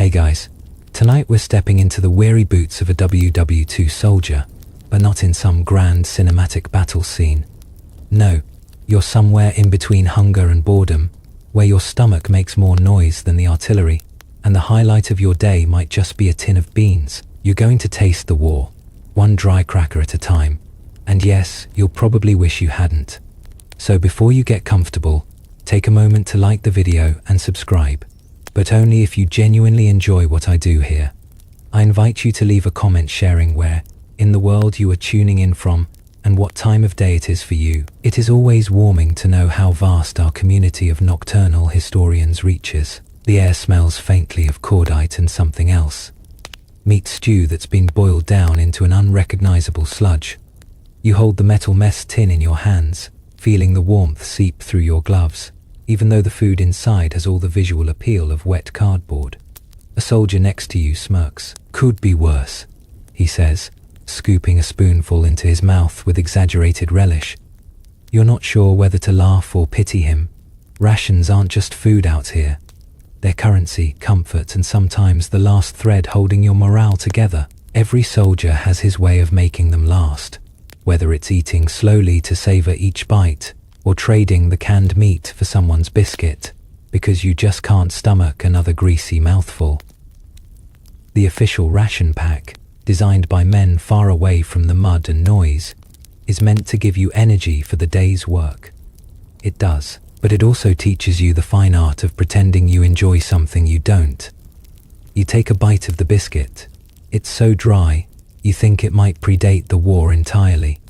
Hey guys, tonight we're stepping into the weary boots of a WW2 soldier, but not in some grand cinematic battle scene. No, you're somewhere in between hunger and boredom, where your stomach makes more noise than the artillery, and the highlight of your day might just be a tin of beans. You're going to taste the war, one dry cracker at a time, and yes, you'll probably wish you hadn't. So before you get comfortable, take a moment to like the video and subscribe. But only if you genuinely enjoy what I do here. I invite you to leave a comment sharing where, in the world you are tuning in from, and what time of day it is for you. It is always warming to know how vast our community of nocturnal historians reaches. The air smells faintly of cordite and something else. Meat stew that's been boiled down into an unrecognizable sludge. You hold the metal mess tin in your hands, feeling the warmth seep through your gloves, even though the food inside has all the visual appeal of wet cardboard. A soldier next to you smirks. "Could be worse," he says, scooping a spoonful into his mouth with exaggerated relish. You're not sure whether to laugh or pity him. Rations aren't just food out here. They're currency, comfort, and sometimes the last thread holding your morale together. Every soldier has his way of making them last, whether it's eating slowly to savor each bite, or trading the canned meat for someone's biscuit, because you just can't stomach another greasy mouthful. The official ration pack, designed by men far away from the mud and noise, is meant to give you energy for the day's work. It does, but it also teaches you the fine art of pretending you enjoy something you don't. You take a bite of the biscuit. It's so dry, you think it might predate the war entirely.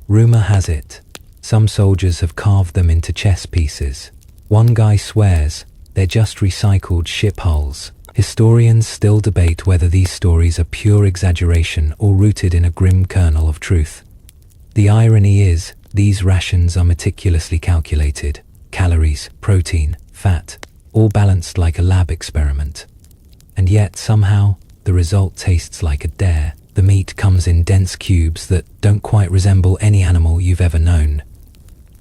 Rumor has it, some soldiers have carved them into chess pieces. One guy swears they're just recycled ship hulls. Historians still debate whether these stories are pure exaggeration or rooted in a grim kernel of truth. The irony is, these rations are meticulously calculated. Calories, protein, fat, all balanced like a lab experiment. And yet, somehow, the result tastes like a dare. The meat comes in dense cubes that don't quite resemble any animal you've ever known.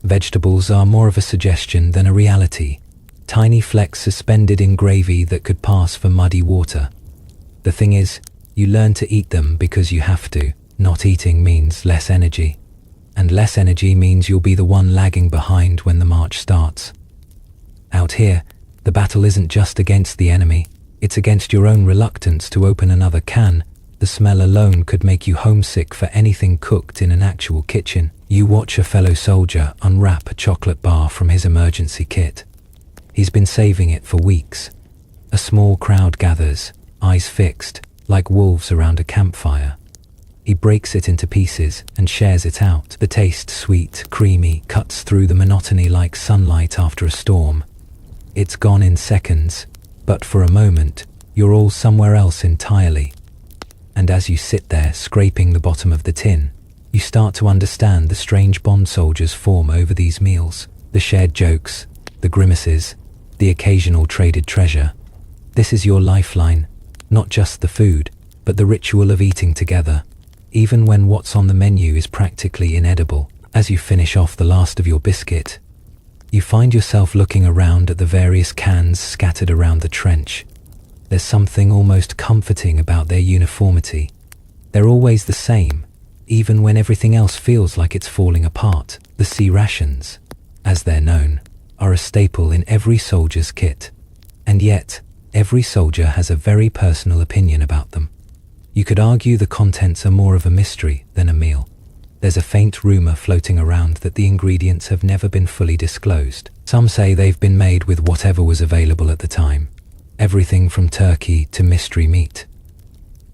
Vegetables are more of a suggestion than a reality, tiny flecks suspended in gravy that could pass for muddy water. The thing is, you learn to eat them because you have to. Not eating means less energy, and less energy means you'll be the one lagging behind when the march starts. Out here, the battle isn't just against the enemy, it's against your own reluctance to open another can. The smell alone could make you homesick for anything cooked in an actual kitchen. You watch a fellow soldier unwrap a chocolate bar from his emergency kit. He's been saving it for weeks. A small crowd gathers, eyes fixed, like wolves around a campfire. He breaks it into pieces and shares it out. The taste, sweet, creamy, cuts through the monotony like sunlight after a storm. It's gone in seconds, but for a moment, you're all somewhere else entirely. And as you sit there scraping the bottom of the tin, you start to understand the strange bond soldiers form over these meals. The shared jokes, the grimaces, the occasional traded treasure. This is your lifeline, not just the food, but the ritual of eating together, even when what's on the menu is practically inedible. As you finish off the last of your biscuit, you find yourself looking around at the various cans scattered around the trench. There's something almost comforting about their uniformity. They're always the same, even when everything else feels like it's falling apart. The C-Rations, as they're known, are a staple in every soldier's kit. And yet, every soldier has a very personal opinion about them. You could argue the contents are more of a mystery than a meal. There's a faint rumor floating around that the ingredients have never been fully disclosed. Some say they've been made with whatever was available at the time. Everything from turkey to mystery meat.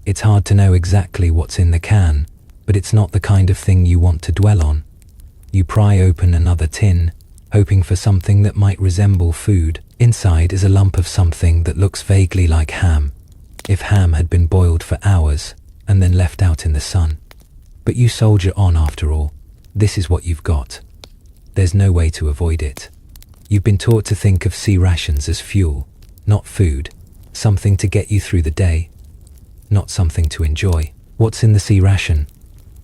It's hard to know exactly what's in the can, but it's not the kind of thing you want to dwell on. You pry open another tin, hoping for something that might resemble food. Inside is a lump of something that looks vaguely like ham, if ham had been boiled for hours and then left out in the sun. But you soldier on after all. This is what you've got. There's no way to avoid it. You've been taught to think of C-Rations as fuel, not food, something to get you through the day, not something to enjoy. What's in the C-Ration?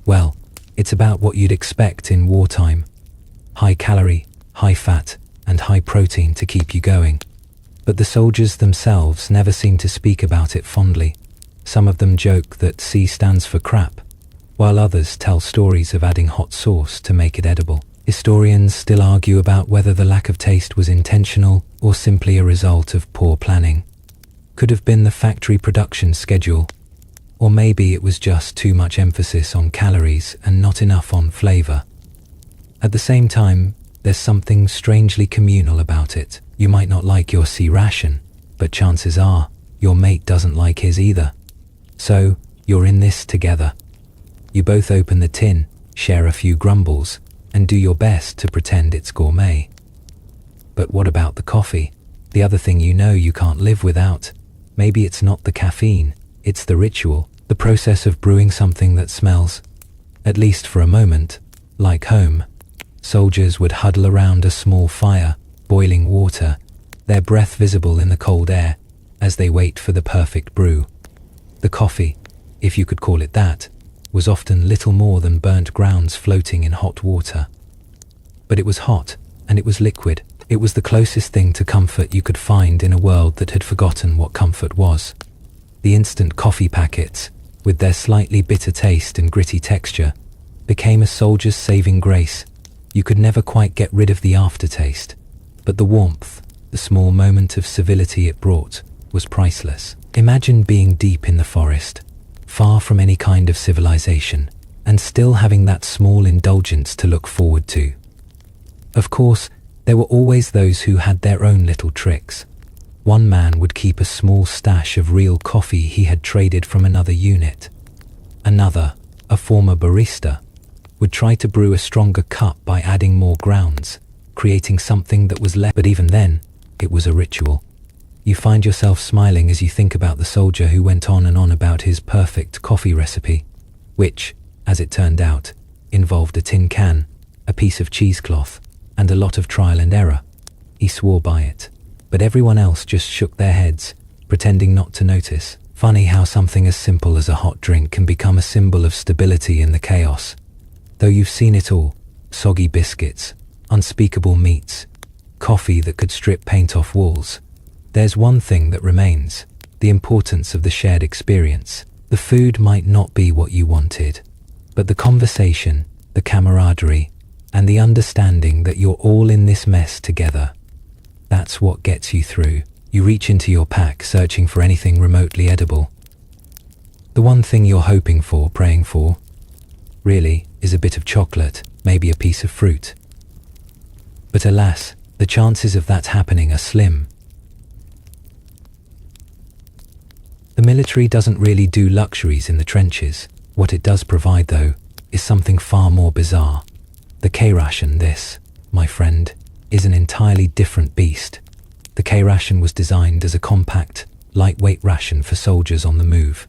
Well, it's about what you'd expect in wartime. High calorie, high fat, and high protein to keep you going. But the soldiers themselves never seem to speak about it fondly. Some of them joke that C stands for crap, while others tell stories of adding hot sauce to make it edible. Historians still argue about whether the lack of taste was intentional or simply a result of poor planning. Could have been the factory production schedule, or maybe it was just too much emphasis on calories and not enough on flavor. At the same time, there's something strangely communal about it. You might not like your C-Ration, but chances are your mate doesn't like his either. So, you're in this together. You both open the tin, share a few grumbles, and do your best to pretend it's gourmet. But what about the coffee? The other thing you know you can't live without. Maybe it's not the caffeine, it's the ritual, the process of brewing something that smells, at least for a moment, like home. Soldiers would huddle around a small fire, boiling water, their breath visible in the cold air, as they wait for the perfect brew. The coffee, if you could call it that, was often little more than burnt grounds floating in hot water. But it was hot, and it was liquid. It was the closest thing to comfort you could find in a world that had forgotten what comfort was. The instant coffee packets, with their slightly bitter taste and gritty texture, became a soldier's saving grace. You could never quite get rid of the aftertaste, but the warmth, the small moment of civility it brought, was priceless. Imagine being deep in the forest, far from any kind of civilization, and still having that small indulgence to look forward to. Of course, there were always those who had their own little tricks. One man would keep a small stash of real coffee he had traded from another unit. Another, a former barista, would try to brew a stronger cup by adding more grounds, creating something that was less. But even then, it was a ritual. You find yourself smiling as you think about the soldier who went on and on about his perfect coffee recipe, which, as it turned out, involved a tin can, a piece of cheesecloth, and a lot of trial and error. He swore by it, but everyone else just shook their heads, pretending not to notice. Funny how something as simple as a hot drink can become a symbol of stability in the chaos. Though you've seen it all, soggy biscuits, unspeakable meats, coffee that could strip paint off walls, there's one thing that remains: the importance of the shared experience. The food might not be what you wanted, but the conversation, the camaraderie, and the understanding that you're all in this mess together, that's what gets you through. You reach into your pack searching for anything remotely edible. The one thing you're hoping for, praying for, really, is a bit of chocolate, maybe a piece of fruit. But alas, the chances of that happening are slim. The military doesn't really do luxuries in the trenches. What it does provide, though, is something far more bizarre. The C-Ration, this, my friend, is an entirely different beast. The C-Ration was designed as a compact, lightweight ration for soldiers on the move.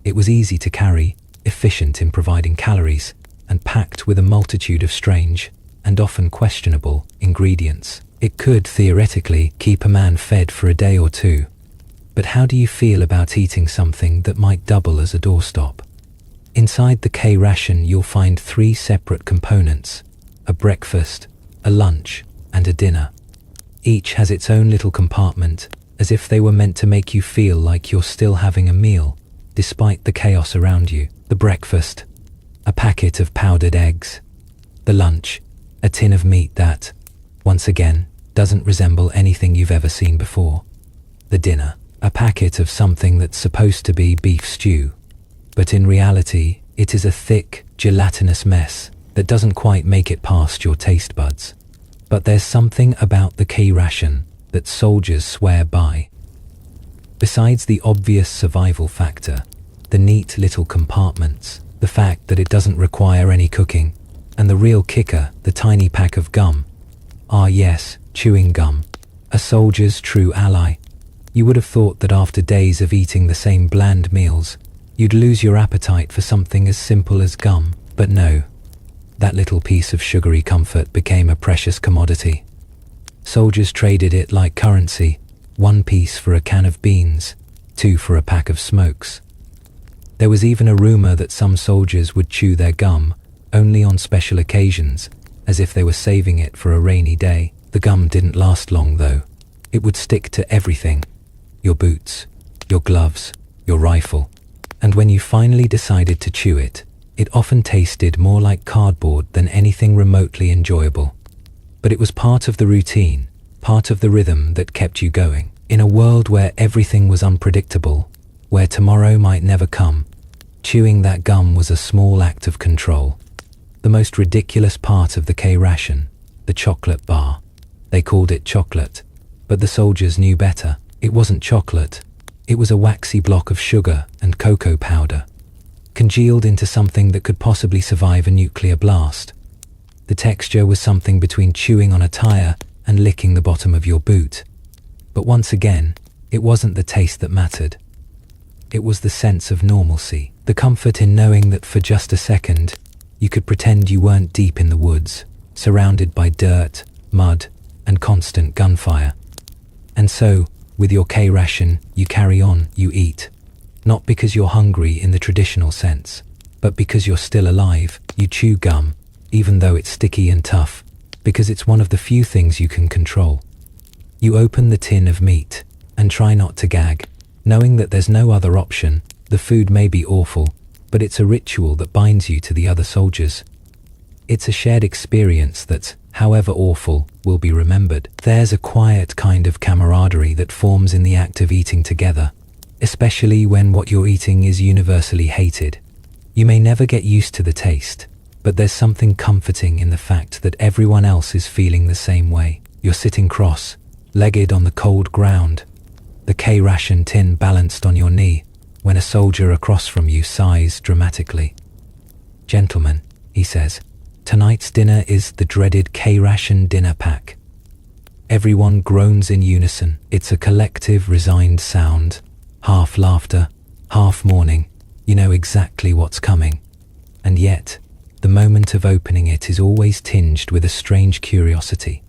It was easy to carry, efficient in providing calories, and packed with a multitude of strange, and often questionable, ingredients. It could, theoretically, keep a man fed for a day or two. But how do you feel about eating something that might double as a doorstop? Inside the C-Ration you'll find 3 separate components: a breakfast, a lunch, and a dinner. Each has its own little compartment, as if they were meant to make you feel like you're still having a meal, despite the chaos around you. The breakfast, a packet of powdered eggs. The lunch, a tin of meat that, once again, doesn't resemble anything you've ever seen before. The dinner, a packet of something that's supposed to be beef stew, but in reality, it is a thick, gelatinous mess that doesn't quite make it past your taste buds. But there's something about the C-Ration that soldiers swear by. Besides the obvious survival factor, the neat little compartments, the fact that it doesn't require any cooking, and the real kicker, the tiny pack of gum. Ah yes, chewing gum, a soldier's true ally. You would have thought that after days of eating the same bland meals, you'd lose your appetite for something as simple as gum. But no, that little piece of sugary comfort became a precious commodity. Soldiers traded it like currency, 1 piece for a can of beans, 2 for a pack of smokes. There was even a rumor that some soldiers would chew their gum only on special occasions, as if they were saving it for a rainy day. The gum didn't last long though. It would stick to everything. Your boots, your gloves, your rifle. And when you finally decided to chew it, it often tasted more like cardboard than anything remotely enjoyable. But it was part of the routine, part of the rhythm that kept you going. In a world where everything was unpredictable, where tomorrow might never come, chewing that gum was a small act of control. The most ridiculous part of the C-Ration, the chocolate bar. They called it chocolate, but the soldiers knew better. It wasn't chocolate. It was a waxy block of sugar and cocoa powder, congealed into something that could possibly survive a nuclear blast. The texture was something between chewing on a tire and licking the bottom of your boot. But once again, it wasn't the taste that mattered. It was the sense of normalcy, the comfort in knowing that for just a second, you could pretend you weren't deep in the woods, surrounded by dirt, mud, and constant gunfire. And so, with your C-Ration, you carry on, you eat. Not because you're hungry in the traditional sense, but because you're still alive. You chew gum, even though it's sticky and tough, because it's one of the few things you can control. You open the tin of meat and try not to gag, knowing that there's no other option. The food may be awful, but it's a ritual that binds you to the other soldiers. It's a shared experience that, however awful, will be remembered. There's a quiet kind of camaraderie that forms in the act of eating together, especially when what you're eating is universally hated. You may never get used to the taste, but there's something comforting in the fact that everyone else is feeling the same way. You're sitting cross-legged on the cold ground, the C-Ration tin balanced on your knee, when a soldier across from you sighs dramatically. "Gentlemen," he says, "tonight's dinner is the dreaded C-Ration dinner pack." Everyone groans in unison. It's a collective, resigned sound, half laughter, half mourning. You know exactly what's coming. And yet, the moment of opening it is always tinged with a strange curiosity.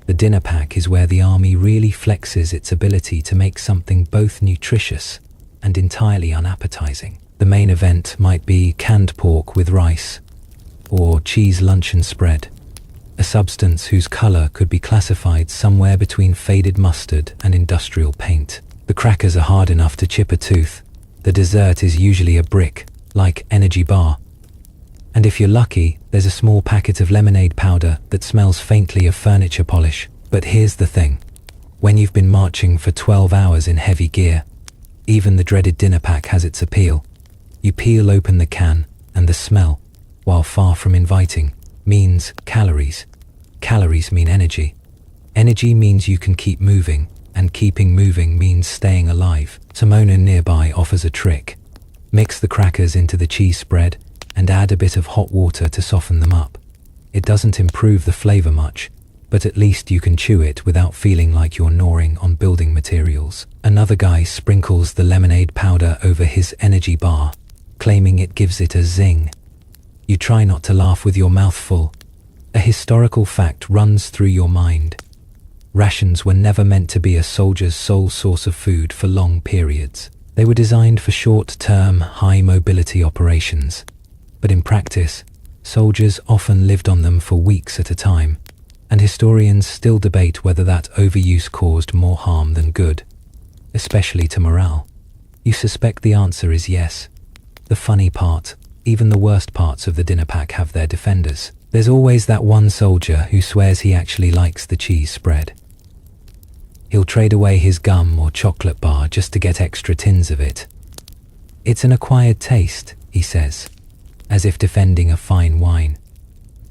The dinner pack is where the army really flexes its ability to make something both nutritious and entirely unappetizing. The main event might be canned pork with rice, or cheese luncheon spread, a substance whose color could be classified somewhere between faded mustard and industrial paint. The crackers are hard enough to chip a tooth. The dessert is usually a brick, like energy bar. And if you're lucky, there's a small packet of lemonade powder that smells faintly of furniture polish. But here's the thing. When you've been marching for 12 hours in heavy gear, even the dreaded dinner pack has its appeal. You peel open the can, and the smell, while far from inviting, means calories. Calories mean energy. Energy means you can keep moving, and keeping moving means staying alive. Simona nearby offers a trick. Mix the crackers into the cheese spread, and add a bit of hot water to soften them up. It doesn't improve the flavor much, but at least you can chew it without feeling like you're gnawing on building materials. Another guy sprinkles the lemonade powder over his energy bar, claiming it gives it a zing. You try not to laugh with your mouth full. A historical fact runs through your mind. Rations were never meant to be a soldier's sole source of food for long periods. They were designed for short-term, high-mobility operations. But in practice, soldiers often lived on them for weeks at a time, and historians still debate whether that overuse caused more harm than good, especially to morale. You suspect the answer is yes. The funny part, even the worst parts of the dinner pack have their defenders. There's always that one soldier who swears he actually likes the cheese spread. He'll trade away his gum or chocolate bar just to get extra tins of it. "It's an acquired taste," he says, as if defending a fine wine.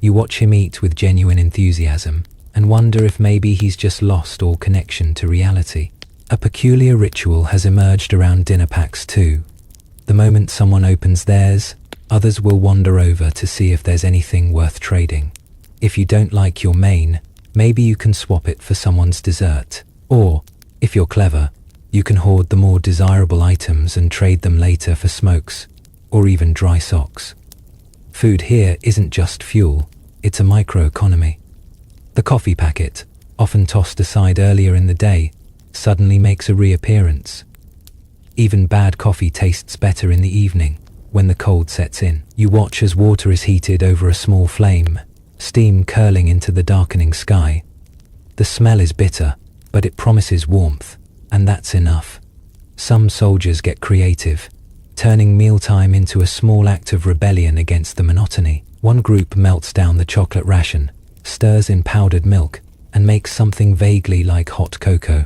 You watch him eat with genuine enthusiasm and wonder if maybe he's just lost all connection to reality. A peculiar ritual has emerged around dinner packs too. The moment someone opens theirs, others will wander over to see if there's anything worth trading. If you don't like your main, maybe you can swap it for someone's dessert. Or, if you're clever, you can hoard the more desirable items and trade them later for smokes, or even dry socks. Food here isn't just fuel, it's a microeconomy. The coffee packet, often tossed aside earlier in the day, suddenly makes a reappearance. Even bad coffee tastes better in the evening, when the cold sets in. You watch as water is heated over a small flame, steam curling into the darkening sky. The smell is bitter, but it promises warmth, and that's enough. Some soldiers get creative, turning mealtime into a small act of rebellion against the monotony. One group melts down the chocolate ration, stirs in powdered milk, and makes something vaguely like hot cocoa.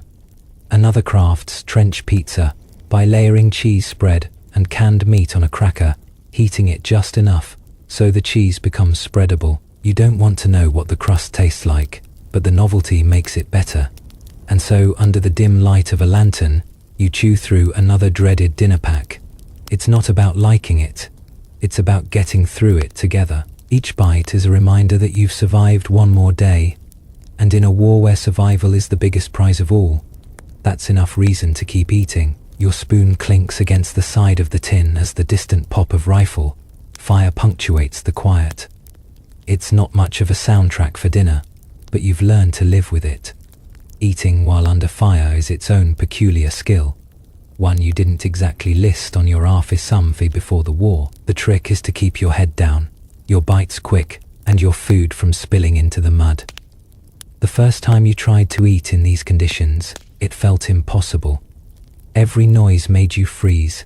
Another crafts trench pizza by layering cheese spread and canned meat on a cracker, heating it just enough so the cheese becomes spreadable. You don't want to know what the crust tastes like, but the novelty makes it better. And so, under the dim light of a lantern, you chew through another dreaded dinner pack. It's not about liking it. It's about getting through it together. Each bite is a reminder that you've survived one more day. And in a war where survival is the biggest prize of all, that's enough reason to keep eating. Your spoon clinks against the side of the tin as the distant pop of rifle fire punctuates the quiet. It's not much of a soundtrack for dinner, but you've learned to live with it. Eating while under fire is its own peculiar skill, one you didn't exactly list on your Arfisumfi before the war. The trick is to keep your head down, your bites quick, and your food from spilling into the mud. The first time you tried to eat in these conditions, it felt impossible. Every noise made you freeze.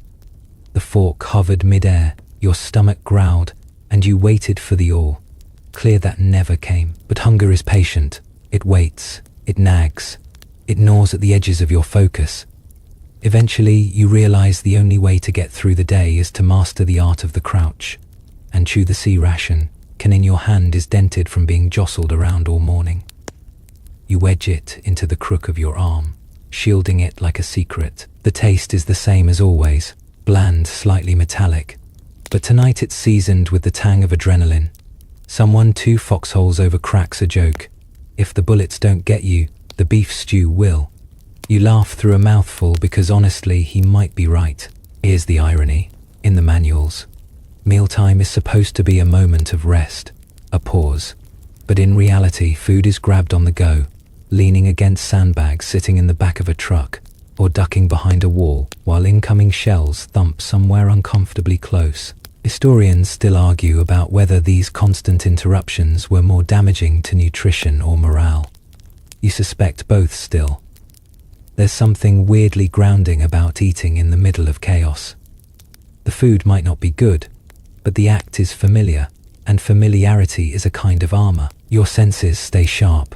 The fork hovered mid-air, your stomach growled, and you waited for the awe. Clear that never came. But hunger is patient. It waits. It nags. It gnaws at the edges of your focus. Eventually, you realize the only way to get through the day is to master the art of the crouch and chew the C-Ration, can in your hand is dented from being jostled around all morning. You wedge it into the crook of your arm, shielding it like a secret. The taste is the same as always, bland, slightly metallic. But tonight it's seasoned with the tang of adrenaline. Someone 2 foxholes over cracks a joke. If the bullets don't get you, the beef stew will. You laugh through a mouthful because honestly he might be right. Here's the irony. In the manuals, mealtime is supposed to be a moment of rest, a pause. But in reality, food is grabbed on the go, leaning against sandbags sitting in the back of a truck, or ducking behind a wall while incoming shells thump somewhere uncomfortably close. Historians still argue about whether these constant interruptions were more damaging to nutrition or morale. You suspect both still. There's something weirdly grounding about eating in the middle of chaos. The food might not be good, but the act is familiar, and familiarity is a kind of armor. Your senses stay sharp.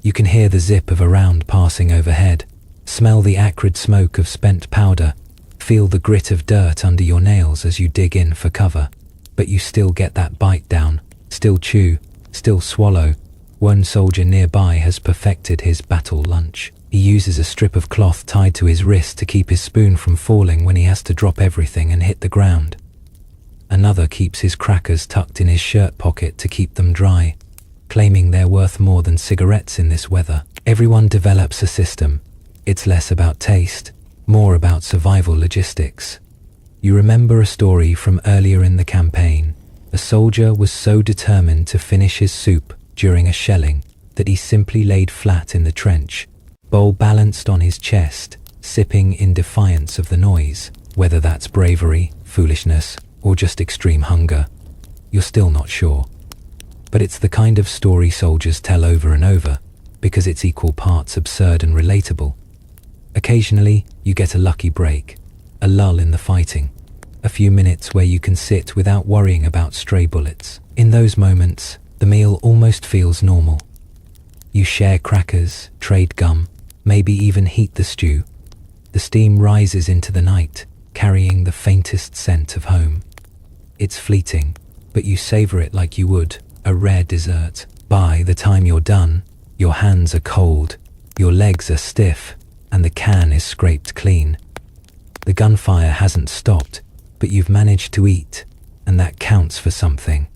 You can hear the zip of a round passing overhead, smell the acrid smoke of spent powder, feel the grit of dirt under your nails as you dig in for cover. But you still get that bite down, still chew, still swallow. One soldier nearby has perfected his battle lunch. He uses a strip of cloth tied to his wrist to keep his spoon from falling when he has to drop everything and hit the ground. Another keeps his crackers tucked in his shirt pocket to keep them dry, claiming they're worth more than cigarettes in this weather. Everyone develops a system. It's less about taste, more about survival logistics. You remember a story from earlier in the campaign. A soldier was so determined to finish his soup during a shelling that he simply laid flat in the trench, bowl balanced on his chest, sipping in defiance of the noise. Whether that's bravery, foolishness, or just extreme hunger, you're still not sure. But it's the kind of story soldiers tell over and over, because it's equal parts absurd and relatable. Occasionally, you get a lucky break, a lull in the fighting, a few minutes where you can sit without worrying about stray bullets. In those moments, the meal almost feels normal. You share crackers, trade gum, maybe even heat the stew. The steam rises into the night, carrying the faintest scent of home. It's fleeting, but you savor it like you would a rare dessert. By the time you're done, your hands are cold, your legs are stiff, and the can is scraped clean. The gunfire hasn't stopped, but you've managed to eat, and that counts for something.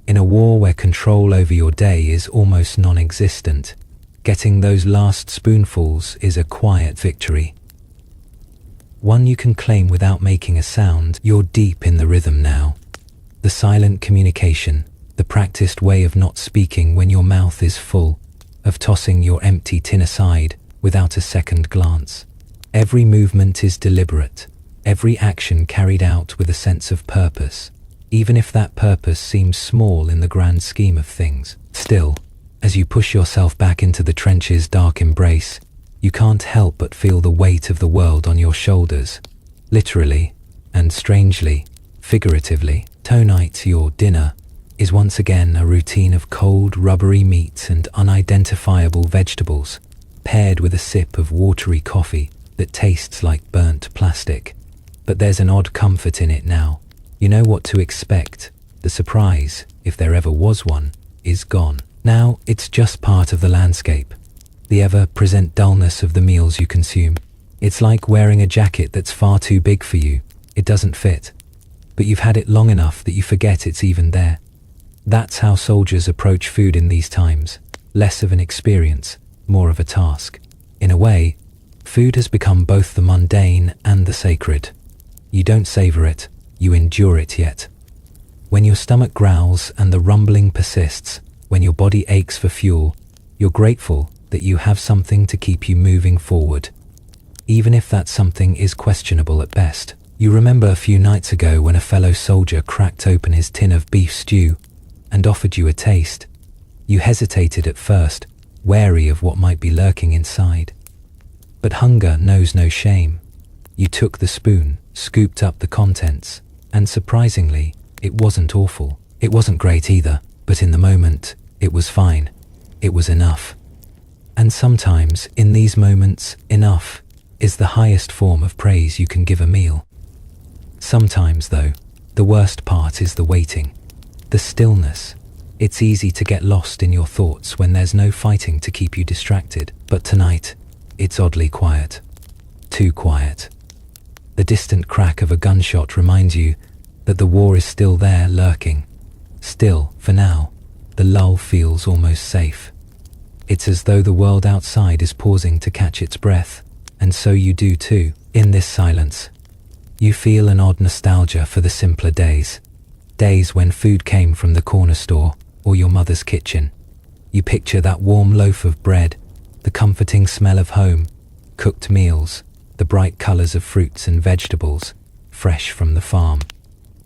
In a war where control over your day is almost non-existent, getting those last spoonfuls is a quiet victory. One you can claim without making a sound. You're deep in the rhythm now. The silent communication, the practiced way of not speaking when your mouth is full, of tossing your empty tin aside without a second glance. Every movement is deliberate, every action carried out with a sense of purpose, even if that purpose seems small in the grand scheme of things. Still, as you push yourself back into the trench's dark embrace, you can't help but feel the weight of the world on your shoulders. Literally, and strangely, figuratively. Tonight, your dinner is once again a routine of cold, rubbery meat and unidentifiable vegetables, paired with a sip of watery coffee that tastes like burnt plastic. But there's an odd comfort in it now. You know what to expect. The surprise, if there ever was one, is gone. Now it's just part of the landscape. The ever-present dullness of the meals you consume. It's like wearing a jacket that's far too big for you. It doesn't fit. But you've had it long enough that you forget it's even there. That's how soldiers approach food in these times. Less of an experience, more of a task. In a way, food has become both the mundane and the sacred. You don't savor it, you endure it yet. When your stomach growls and the rumbling persists, when your body aches for fuel, you're grateful that you have something to keep you moving forward. Even if that something is questionable at best. You remember a few nights ago when a fellow soldier cracked open his tin of beef stew and offered you a taste. You hesitated at first, wary of what might be lurking inside. But hunger knows no shame. You took the spoon, scooped up the contents, and surprisingly, it wasn't awful. It wasn't great either, but in the moment, it was fine. It was enough. And sometimes, in these moments, enough is the highest form of praise you can give a meal. Sometimes, though, the worst part is the waiting, the stillness. It's easy to get lost in your thoughts when there's no fighting to keep you distracted. But tonight, it's oddly quiet. Too quiet. The distant crack of a gunshot reminds you that the war is still there, lurking. Still, for now, the lull feels almost safe. It's as though the world outside is pausing to catch its breath, and so you do too. In this silence, you feel an odd nostalgia for the simpler days. Days when food came from the corner store or your mother's kitchen. You picture that warm loaf of bread, the comforting smell of home, cooked meals, the bright colors of fruits and vegetables, fresh from the farm.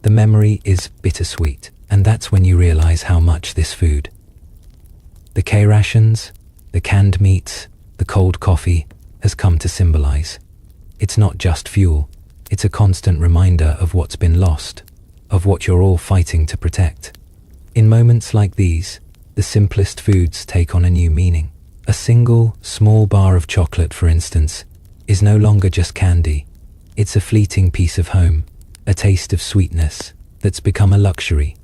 The memory is bittersweet, and that's when you realize how much this food, the C-Rations, the canned meats, the cold coffee, has come to symbolize. It's not just fuel, it's a constant reminder of what's been lost, of what you're all fighting to protect. In moments like these, the simplest foods take on a new meaning. A single, small bar of chocolate, for instance, is no longer just candy. It's a fleeting piece of home, a taste of sweetness that's become a luxury.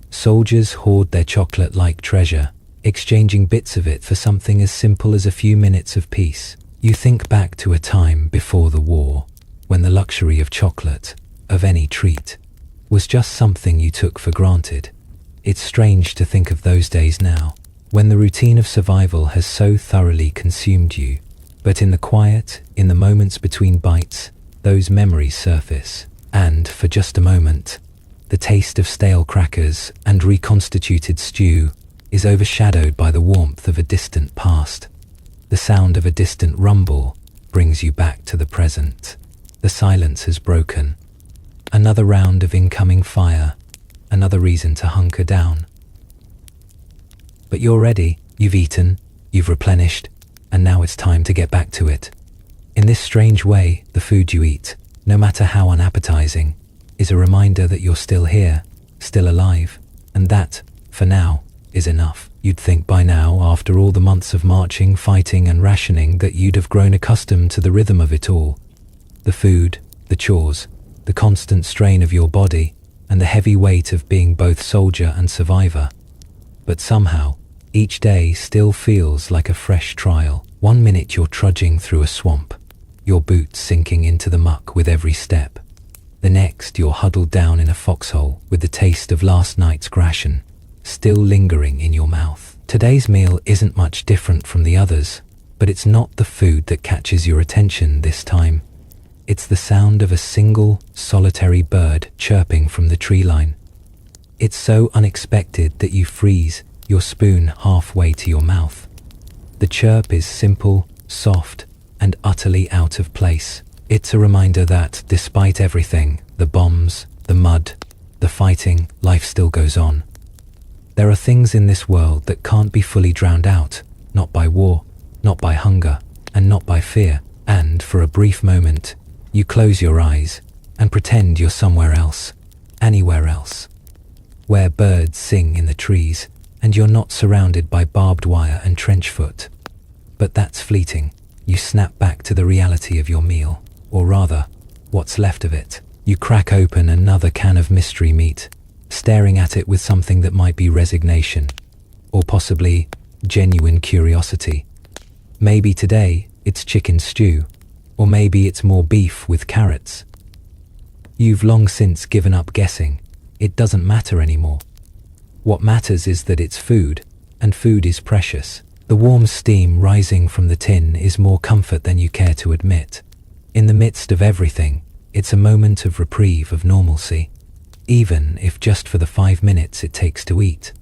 Soldiers hoard their chocolate like treasure, exchanging bits of it for something as simple as a few minutes of peace. You think back to a time before the war, when the luxury of chocolate, of any treat, was just something you took for granted. It's strange to think of those days now, when the routine of survival has so thoroughly consumed you. But in the quiet, in the moments between bites, those memories surface, and, for just a moment, the taste of stale crackers and reconstituted stew is overshadowed by the warmth of a distant past. The sound of a distant rumble brings you back to the present. The silence has broken. Another round of incoming fire, another reason to hunker down. But you're ready, you've eaten, you've replenished, and now it's time to get back to it. In this strange way, the food you eat, no matter how unappetizing, is a reminder that you're still here, still alive, and that, for now, is enough. You'd think by now, after all the months of marching, fighting and rationing, that you'd have grown accustomed to the rhythm of it all. The food, the chores, the constant strain of your body, and the heavy weight of being both soldier and survivor. But somehow, each day still feels like a fresh trial. One minute you're trudging through a swamp, your boots sinking into the muck with every step. The next you're huddled down in a foxhole with the taste of last night's ration still lingering in your mouth. Today's meal isn't much different from the others, but it's not the food that catches your attention this time. It's the sound of a single, solitary bird chirping from the tree line. It's so unexpected that you freeze, your spoon halfway to your mouth. The chirp is simple, soft, and utterly out of place. It's a reminder that, despite everything, the bombs, the mud, the fighting, life still goes on. There are things in this world that can't be fully drowned out, not by war, not by hunger, and not by fear. And for a brief moment, you close your eyes and pretend you're somewhere else, anywhere else, where birds sing in the trees and you're not surrounded by barbed wire and trench foot. But that's fleeting. You snap back to the reality of your meal, or rather, what's left of it. You crack open another can of mystery meat, staring at it with something that might be resignation, or possibly genuine curiosity. Maybe today it's chicken stew, or maybe it's more beef with carrots. You've long since given up guessing. It doesn't matter anymore. What matters is that it's food, and food is precious. The warm steam rising from the tin is more comfort than you care to admit. In the midst of everything, it's a moment of reprieve, of normalcy, even if just for the 5 minutes it takes to eat.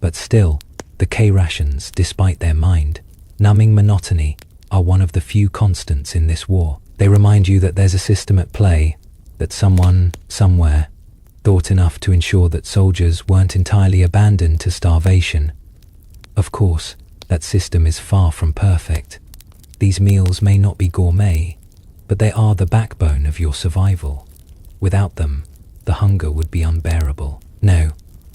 But still, the C-Rations, despite their mind-numbing monotony, are one of the few constants in this war. They remind you that there's a system at play, that someone, somewhere, thought enough to ensure that soldiers weren't entirely abandoned to starvation. Of course, that system is far from perfect. These meals may not be gourmet, but they are the backbone of your survival. Without them, the hunger would be unbearable. No,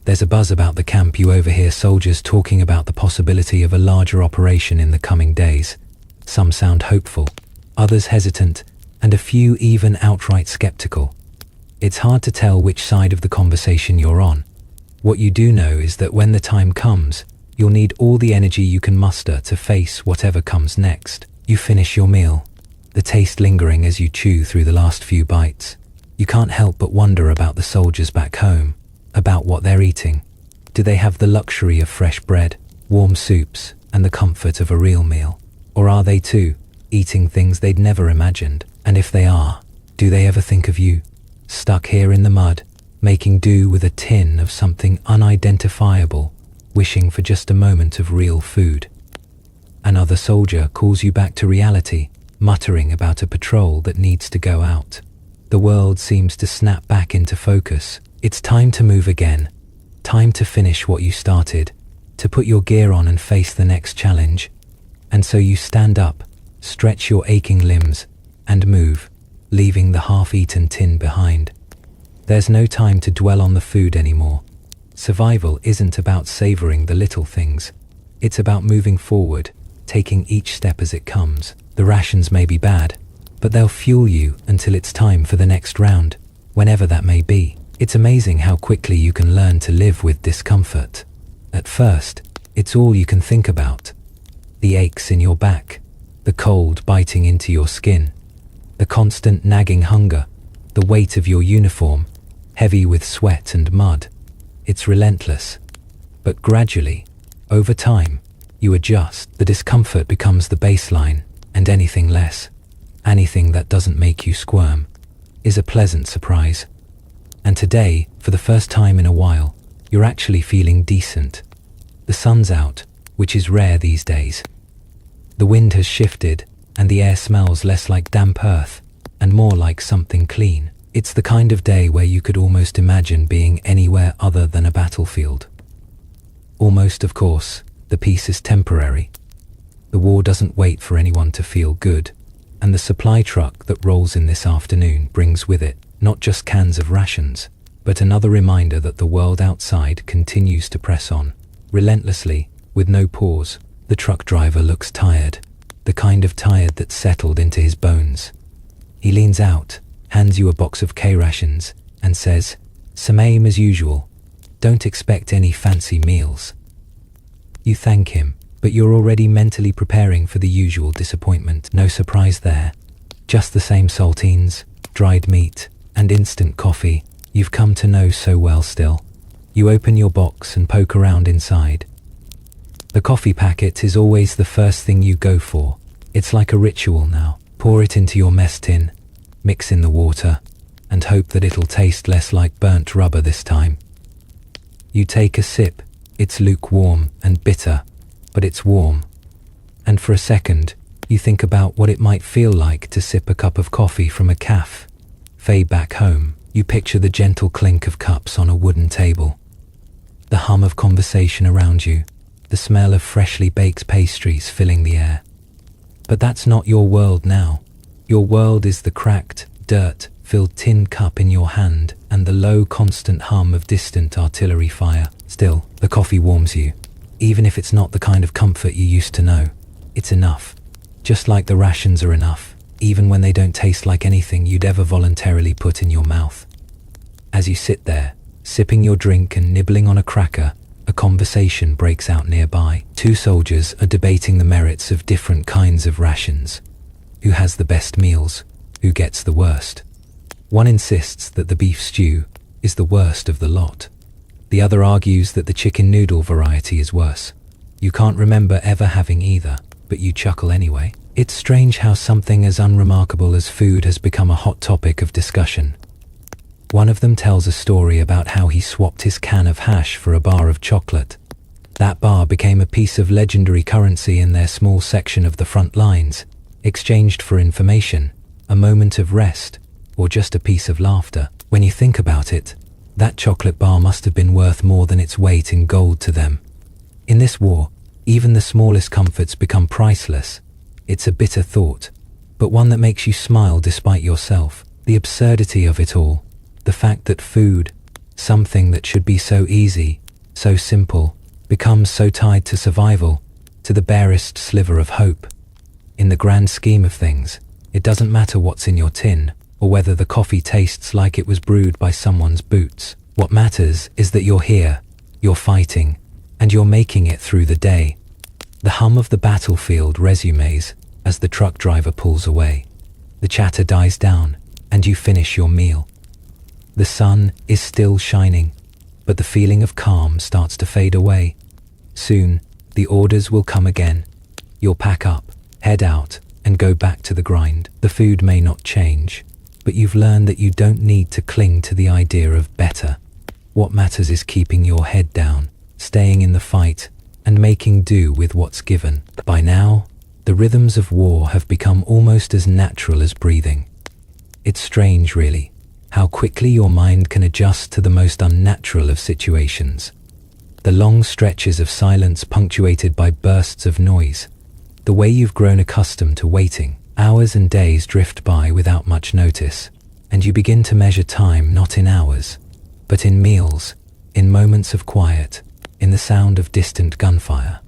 there's a buzz about the camp. You overhear soldiers talking about the possibility of a larger operation in the coming days. Some sound hopeful, others hesitant, and a few even outright skeptical. It's hard to tell which side of the conversation you're on. What you do know is that when the time comes, you'll need all the energy you can muster to face whatever comes next. You finish your meal, the taste lingering as you chew through the last few bites. You can't help but wonder about the soldiers back home, about what they're eating. Do they have the luxury of fresh bread, warm soups, and the comfort of a real meal? Or are they too eating things they'd never imagined? And if they are, do they ever think of you, stuck here in the mud, making do with a tin of something unidentifiable, wishing for just a moment of real food? Another soldier calls you back to reality, muttering about a patrol that needs to go out. The world seems to snap back into focus. It's time to move again. Time to finish what you started, to put your gear on and face the next challenge. And so you stand up, stretch your aching limbs, and move, leaving the half-eaten tin behind. There's no time to dwell on the food anymore. Survival isn't about savoring the little things. It's about moving forward, taking each step as it comes. The rations may be bad, but they'll fuel you until it's time for the next round, whenever that may be. It's amazing how quickly you can learn to live with discomfort. At first, it's all you can think about. The aches in your back, the cold biting into your skin, the constant nagging hunger, the weight of your uniform, heavy with sweat and mud. It's relentless. But gradually, over time, you adjust. The discomfort becomes the baseline, and anything less, anything that doesn't make you squirm, is a pleasant surprise. And today, for the first time in a while, you're actually feeling decent. The sun's out, which is rare these days. The wind has shifted, and the air smells less like damp earth, and more like something clean. It's the kind of day where you could almost imagine being anywhere other than a battlefield. Almost, of course, the peace is temporary. The war doesn't wait for anyone to feel good, and the supply truck that rolls in this afternoon brings with it not just cans of rations, but another reminder that the world outside continues to press on, relentlessly, with no pause. The truck driver looks tired, the kind of tired that's settled into his bones. He leans out, hands you a box of C-Rations, and says, "Same as usual. Don't expect any fancy meals." You thank him, but you're already mentally preparing for the usual disappointment. No surprise there. Just the same saltines, dried meat, and instant coffee you've come to know so well still. You open your box and poke around inside. The coffee packet is always the first thing you go for. It's like a ritual now. Pour it into your mess tin, mix in the water, and hope that it'll taste less like burnt rubber this time. You take a sip. It's lukewarm and bitter, but it's warm. And for a second, you think about what it might feel like to sip a cup of coffee from a cafe back home. You picture the gentle clink of cups on a wooden table, the hum of conversation around you, the smell of freshly baked pastries filling the air. But that's not your world now. Your world is the cracked, dirt-filled tin cup in your hand and the low, constant hum of distant artillery fire. Still, the coffee warms you. Even if it's not the kind of comfort you used to know, it's enough. Just like the rations are enough, even when they don't taste like anything you'd ever voluntarily put in your mouth. As you sit there, sipping your drink and nibbling on a cracker, a conversation breaks out nearby. Two soldiers are debating the merits of different kinds of rations. Who has the best meals? Who gets the worst? One insists that the beef stew is the worst of the lot. The other argues that the chicken noodle variety is worse. You can't remember ever having either, but you chuckle anyway. It's strange how something as unremarkable as food has become a hot topic of discussion. One of them tells a story about how he swapped his can of hash for a bar of chocolate. That bar became a piece of legendary currency in their small section of the front lines, exchanged for information, a moment of rest, or just a piece of laughter. When you think about it, that chocolate bar must have been worth more than its weight in gold to them. In this war, even the smallest comforts become priceless. It's a bitter thought, but one that makes you smile despite yourself. The absurdity of it all. The fact that food, something that should be so easy, so simple, becomes so tied to survival, to the barest sliver of hope. In the grand scheme of things, it doesn't matter what's in your tin, or whether the coffee tastes like it was brewed by someone's boots. What matters is that you're here, you're fighting, and you're making it through the day. The hum of the battlefield resumes as the truck driver pulls away. The chatter dies down, and you finish your meal. The sun is still shining, but the feeling of calm starts to fade away. Soon, the orders will come again. You'll pack up, head out, and go back to the grind. The food may not change, but you've learned that you don't need to cling to the idea of better. What matters is keeping your head down, staying in the fight, and making do with what's given. By now, the rhythms of war have become almost as natural as breathing. It's strange, really, how quickly your mind can adjust to the most unnatural of situations. The long stretches of silence punctuated by bursts of noise. The way you've grown accustomed to waiting. Hours and days drift by without much notice, and you begin to measure time not in hours, but in meals, in moments of quiet, in the sound of distant gunfire.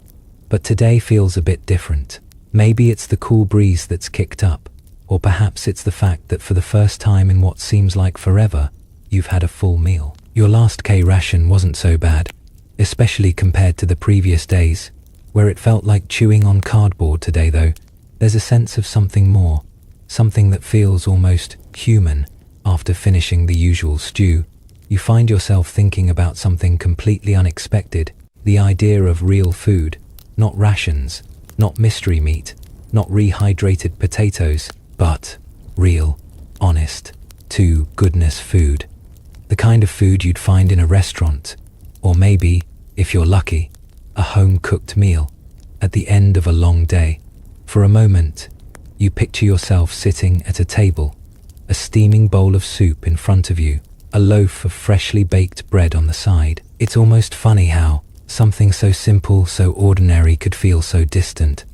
But today feels a bit different. Maybe it's the cool breeze that's kicked up, or perhaps it's the fact that for the first time in what seems like forever, you've had a full meal. Your last ration wasn't so bad, especially compared to the previous days, where it felt like chewing on cardboard. Today, though, there's a sense of something more, something that feels almost human. After finishing the usual stew, you find yourself thinking about something completely unexpected, the idea of real food, not rations, not mystery meat, not rehydrated potatoes, but real, honest, to goodness food. The kind of food you'd find in a restaurant, or maybe, if you're lucky, a home-cooked meal at the end of a long day. For a moment, you picture yourself sitting at a table, a steaming bowl of soup in front of you, a loaf of freshly baked bread on the side. It's almost funny how something so simple, so ordinary could feel so distant.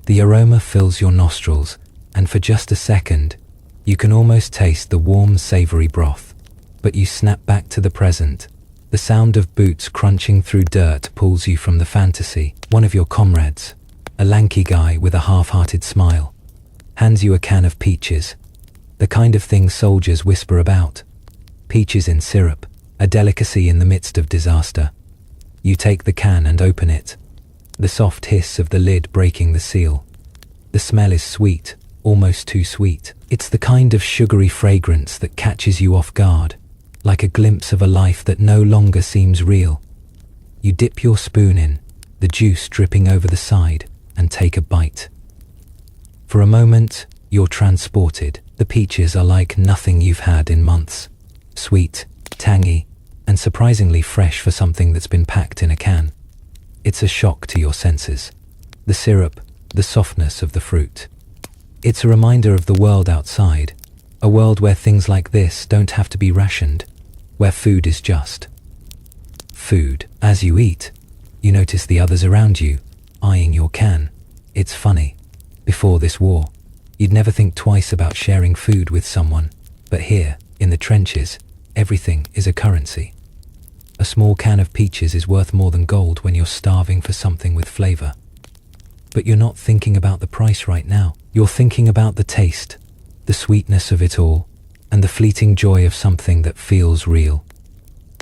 The aroma fills your nostrils, and for just a second, you can almost taste the warm, savory broth. But you snap back to the present. The sound of boots crunching through dirt pulls you from the fantasy. One of your comrades, a lanky guy with a half-hearted smile, hands you a can of peaches, the kind of thing soldiers whisper about. Peaches in syrup, a delicacy in the midst of disaster. You take the can and open it, the soft hiss of the lid breaking the seal. The smell is sweet, almost too sweet. It's the kind of sugary fragrance that catches you off guard, like a glimpse of a life that no longer seems real. You dip your spoon in, the juice dripping over the side, and take a bite. For a moment, you're transported. The peaches are like nothing you've had in months. Sweet, tangy, and surprisingly fresh for something that's been packed in a can. It's a shock to your senses. The syrup, the softness of the fruit. It's a reminder of the world outside, a world where things like this don't have to be rationed, where food is just food. As you eat, you notice the others around you, eyeing your can. It's funny. Before this war, you'd never think twice about sharing food with someone. But here, in the trenches, everything is a currency. A small can of peaches is worth more than gold when you're starving for something with flavor. But you're not thinking about the price right now. You're thinking about the taste, the sweetness of it all, and the fleeting joy of something that feels real.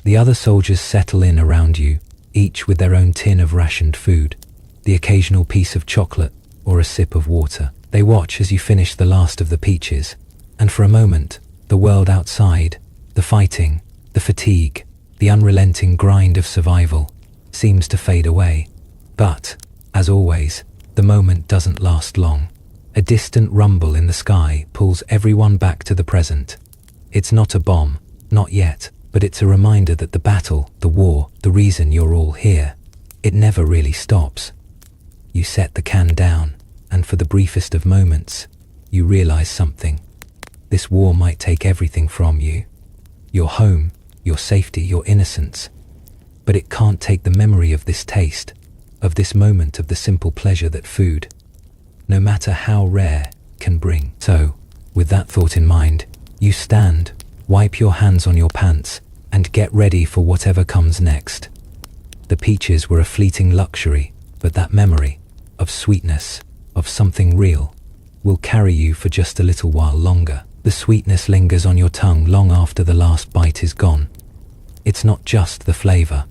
The other soldiers settle in around you, each with their own tin of rationed food, the occasional piece of chocolate or a sip of water. They watch as you finish the last of the peaches, and for a moment, the world outside, the fighting, the fatigue, the unrelenting grind of survival, seems to fade away. But, as always, the moment doesn't last long. A distant rumble in the sky pulls everyone back to the present. It's not a bomb, not yet, but it's a reminder that the battle, the war, the reason you're all here, it never really stops. You set the can down, and for the briefest of moments, you realize something. This war might take everything from you. Your home, your safety, your innocence. But it can't take the memory of this taste, of this moment, of the simple pleasure that food, no matter how rare, can bring. So, with that thought in mind, you stand, wipe your hands on your pants, and get ready for whatever comes next. The peaches were a fleeting luxury, but that memory, of sweetness, of something real, will carry you for just a little while longer. The sweetness lingers on your tongue long after the last bite is gone. It's not just the flavor.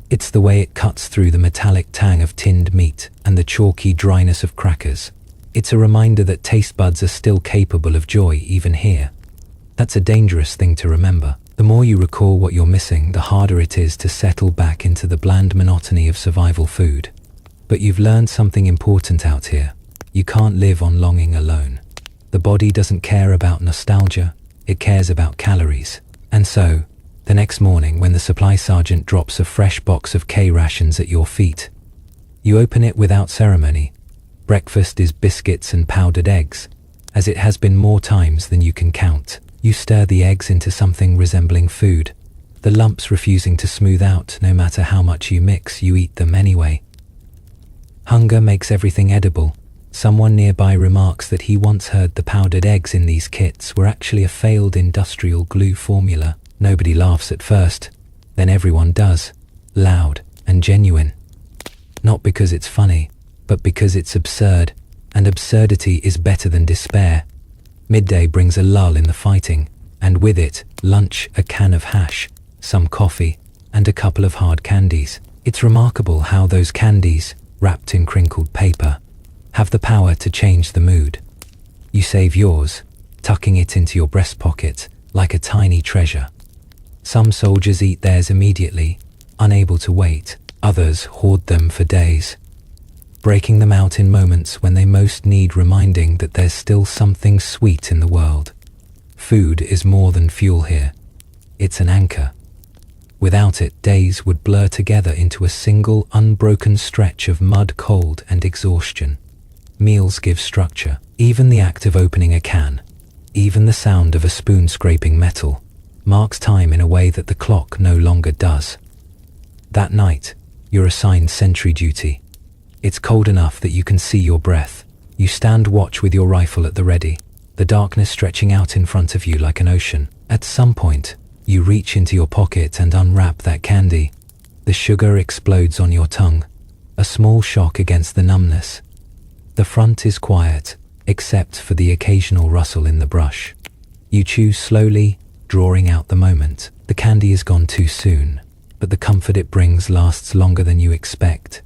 It's the way it cuts through the metallic tang of tinned meat and the chalky dryness of crackers. It's a reminder that taste buds are still capable of joy even here. That's a dangerous thing to remember. The more you recall what you're missing, the harder it is to settle back into the bland monotony of survival food. But you've learned something important out here. You can't live on longing alone. The body doesn't care about nostalgia, it cares about calories. And so, the next morning when the supply sergeant drops a fresh box of C-Rations at your feet, you open it without ceremony. Breakfast is biscuits and powdered eggs, as it has been more times than you can count. You stir the eggs into something resembling food, the lumps refusing to smooth out. No matter how much you mix, you eat them anyway. Hunger makes everything edible. Someone nearby remarks that he once heard the powdered eggs in these kits were actually a failed industrial glue formula. Nobody laughs at first, then everyone does, loud and genuine. Not because it's funny, but because it's absurd, and absurdity is better than despair. Midday brings a lull in the fighting, and with it, lunch, a can of hash, some coffee, and a couple of hard candies. It's remarkable how those candies, wrapped in crinkled paper, have the power to change the mood. You save yours, tucking it into your breast pocket like a tiny treasure. Some soldiers eat theirs immediately, unable to wait. Others hoard them for days, breaking them out in moments when they most need reminding that there's still something sweet in the world. Food is more than fuel here. It's an anchor. Without it, days would blur together into a single unbroken stretch of mud, cold, and exhaustion. Meals give structure. Even the act of opening a can, even the sound of a spoon scraping metal, marks time in a way that the clock no longer does. That night, you're assigned sentry duty. It's cold enough that you can see your breath. You stand watch with your rifle at the ready, the darkness stretching out in front of you like an ocean. At some point, you reach into your pocket and unwrap that candy. The sugar explodes on your tongue, a small shock against the numbness. The front is quiet, except for the occasional rustle in the brush. You chew slowly, drawing out the moment. The candy is gone too soon, but the comfort it brings lasts longer than you expect.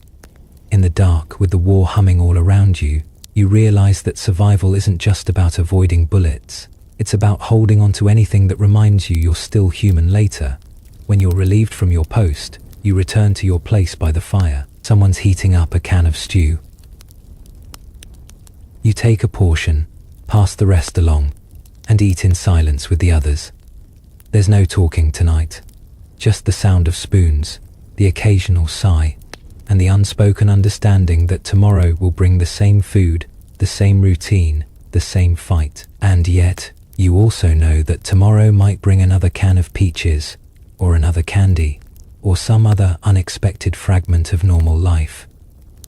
In the dark, with the war humming all around you, you realize that survival isn't just about avoiding bullets. It's about holding on to anything that reminds you you're still human later. When you're relieved from your post, you return to your place by the fire. Someone's heating up a can of stew. You take a portion, pass the rest along, and eat in silence with the others. There's no talking tonight, just the sound of spoons, the occasional sigh, and the unspoken understanding that tomorrow will bring the same food, the same routine, the same fight. And yet, you also know that tomorrow might bring another can of peaches, or another candy, or some other unexpected fragment of normal life.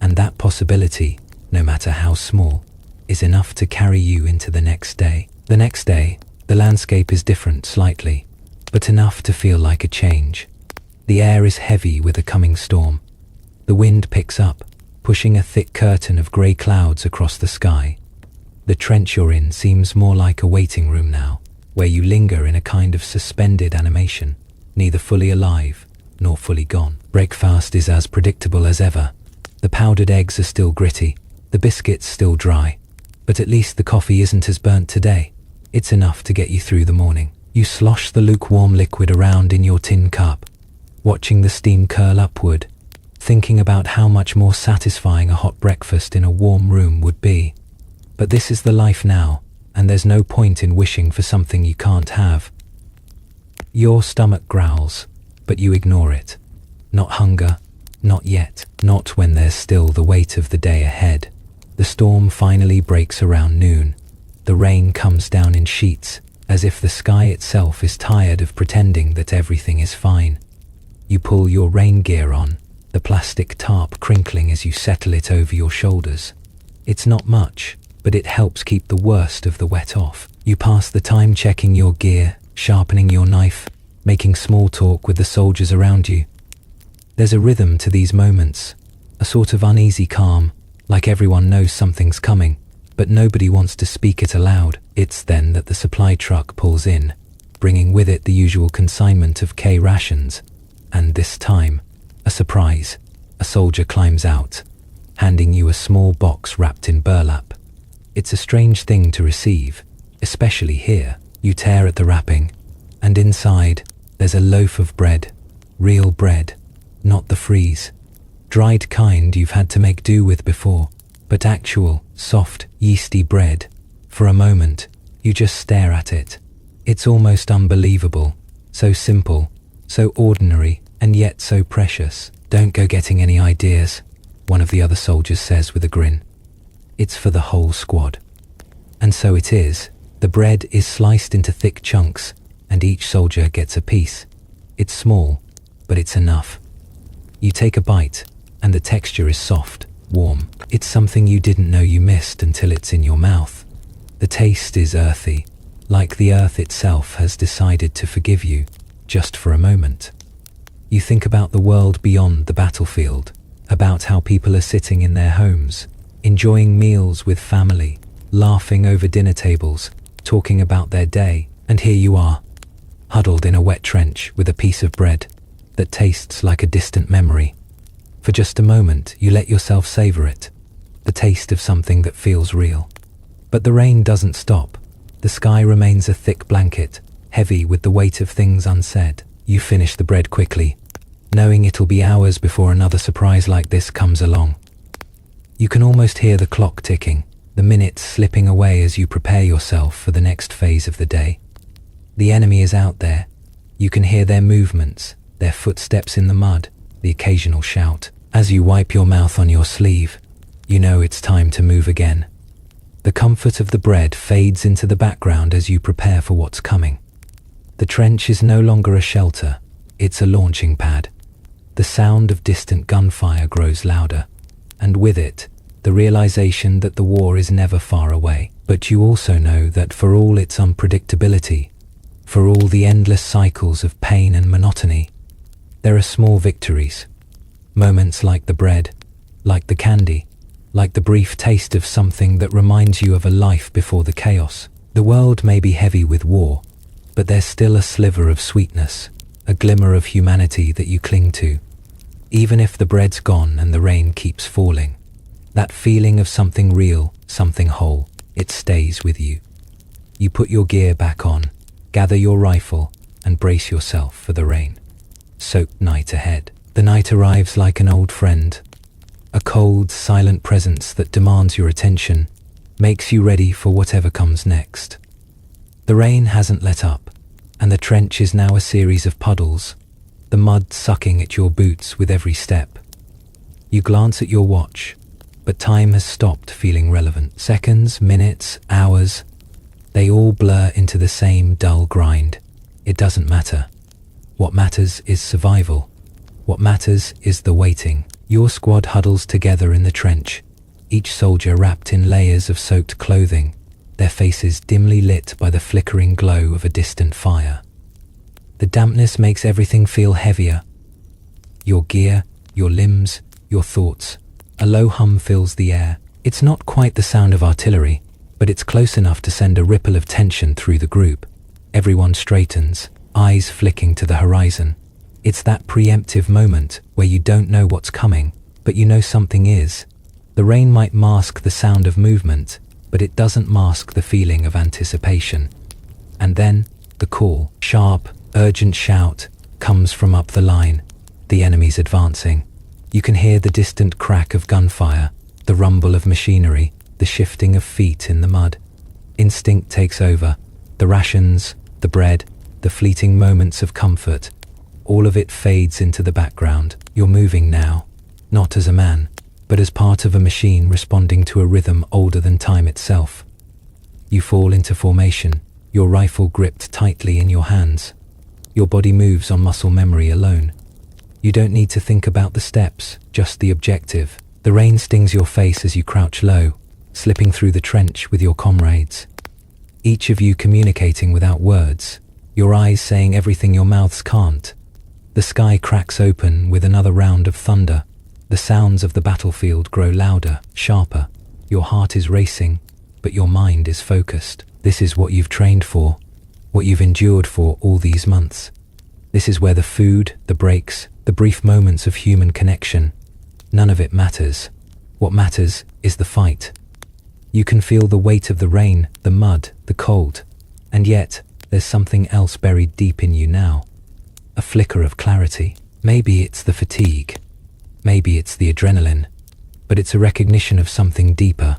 And that possibility, no matter how small, is enough to carry you into the next day. The next day, the landscape is different slightly, but enough to feel like a change. The air is heavy with a coming storm. The wind picks up, pushing a thick curtain of grey clouds across the sky. The trench you're in seems more like a waiting room now, where you linger in a kind of suspended animation, neither fully alive nor fully gone. Breakfast is as predictable as ever. The powdered eggs are still gritty, the biscuits still dry, but at least the coffee isn't as burnt today. It's enough to get you through the morning. You slosh the lukewarm liquid around in your tin cup, watching the steam curl upward, thinking about how much more satisfying a hot breakfast in a warm room would be. But this is the life now, and there's no point in wishing for something you can't have. Your stomach growls, but you ignore it. Not hunger, not yet, not when there's still the weight of the day ahead. The storm finally breaks around noon. The rain comes down in sheets, as if the sky itself is tired of pretending that everything is fine. You pull your rain gear on, the plastic tarp crinkling as you settle it over your shoulders. It's not much, but it helps keep the worst of the wet off. You pass the time checking your gear, sharpening your knife, making small talk with the soldiers around you. There's a rhythm to these moments, a sort of uneasy calm, like everyone knows something's coming, but nobody wants to speak it aloud. It's then that the supply truck pulls in, bringing with it the usual consignment of C-Rations, and this time, a surprise. A soldier climbs out, handing you a small box wrapped in burlap. It's a strange thing to receive, especially here. You tear at the wrapping, and inside, there's a loaf of bread. Real bread, not the freeze, dried kind you've had to make do with before, but actual, soft, yeasty bread. For a moment, you just stare at it. It's almost unbelievable, so simple, so ordinary, and yet so precious. Don't go getting any ideas, one of the other soldiers says with a grin. It's for the whole squad. And so it is. The bread is sliced into thick chunks, and each soldier gets a piece. It's small, but it's enough. You take a bite, and the texture is soft, warm. It's something you didn't know you missed until it's in your mouth. The taste is earthy, like the earth itself has decided to forgive you, just for a moment. You think about the world beyond the battlefield, about how people are sitting in their homes, enjoying meals with family, laughing over dinner tables, talking about their day, and here you are, huddled in a wet trench with a piece of bread that tastes like a distant memory. For just a moment, you let yourself savor it, the taste of something that feels real. But the rain doesn't stop. The sky remains a thick blanket, heavy with the weight of things unsaid. You finish the bread quickly, knowing it'll be hours before another surprise like this comes along. You can almost hear the clock ticking, the minutes slipping away as you prepare yourself for the next phase of the day. The enemy is out there. You can hear their movements, their footsteps in the mud, the occasional shout. As you wipe your mouth on your sleeve, you know it's time to move again. The comfort of the bread fades into the background as you prepare for what's coming. The trench is no longer a shelter, it's a launching pad. The sound of distant gunfire grows louder, and with it, the realization that the war is never far away. But you also know that for all its unpredictability, for all the endless cycles of pain and monotony, there are small victories. Moments like the bread, like the candy, like the brief taste of something that reminds you of a life before the chaos. The world may be heavy with war, but there's still a sliver of sweetness, a glimmer of humanity that you cling to. Even if the bread's gone and the rain keeps falling, that feeling of something real, something whole, it stays with you. You put your gear back on, gather your rifle, and brace yourself for the rain. Soaked night ahead. The night arrives like an old friend, a cold, silent presence that demands your attention, makes you ready for whatever comes next. The rain hasn't let up, and the trench is now a series of puddles, the mud sucking at your boots with every step. You glance at your watch, but time has stopped feeling relevant. Seconds, minutes, hours, they all blur into the same dull grind. It doesn't matter. What matters is survival. What matters is the waiting. Your squad huddles together in the trench, each soldier wrapped in layers of soaked clothing, their faces dimly lit by the flickering glow of a distant fire. The dampness makes everything feel heavier. Your gear, your limbs, your thoughts. A low hum fills the air. It's not quite the sound of artillery, but it's close enough to send a ripple of tension through the group. Everyone straightens, eyes flicking to the horizon. It's that preemptive moment where you don't know what's coming, but you know something is. The rain might mask the sound of movement, but it doesn't mask the feeling of anticipation. And then, the call, sharp, urgent shout, comes from up the line. The enemy's advancing. You can hear the distant crack of gunfire, the rumble of machinery, the shifting of feet in the mud. Instinct takes over. The rations, the bread, the fleeting moments of comfort. All of it fades into the background. You're moving now, not as a man, but as part of a machine responding to a rhythm older than time itself. You fall into formation, your rifle gripped tightly in your hands. Your body moves on muscle memory alone. You don't need to think about the steps, just the objective. The rain stings your face as you crouch low, slipping through the trench with your comrades. Each of you communicating without words, your eyes saying everything your mouths can't. The sky cracks open with another round of thunder. The sounds of the battlefield grow louder, sharper. Your heart is racing, but your mind is focused. This is what you've trained for, what you've endured for all these months. This is where the food, the breaks, the brief moments of human connection, none of it matters. What matters is the fight. You can feel the weight of the rain, the mud, the cold, and yet there's something else buried deep in you now. A flicker of clarity. Maybe it's the fatigue. Maybe it's the adrenaline. But it's a recognition of something deeper.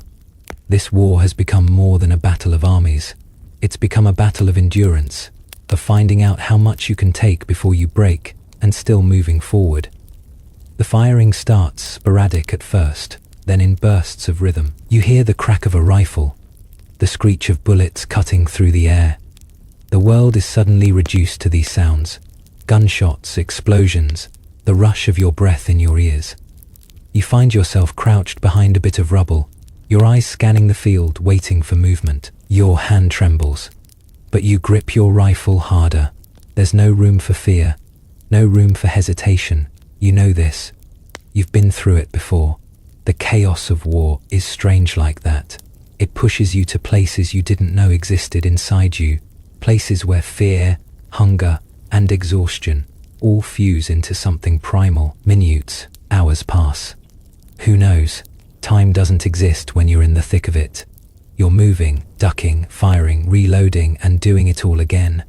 This war has become more than a battle of armies. It's become a battle of endurance, of finding out how much you can take before you break, and still moving forward. The firing starts sporadic at first, then in bursts of rhythm. You hear the crack of a rifle, the screech of bullets cutting through the air. The world is suddenly reduced to these sounds. Gunshots, explosions, the rush of your breath in your ears. You find yourself crouched behind a bit of rubble, your eyes scanning the field, waiting for movement. Your hand trembles, but you grip your rifle harder. There's no room for fear, no room for hesitation. You know this. You've been through it before. The chaos of war is strange like that. It pushes you to places you didn't know existed inside you, places where fear, hunger, and exhaustion all fuse into something primal. Minutes, hours pass. Who knows? Time doesn't exist when you're in the thick of it. You're moving, ducking, firing, reloading, and doing it all again.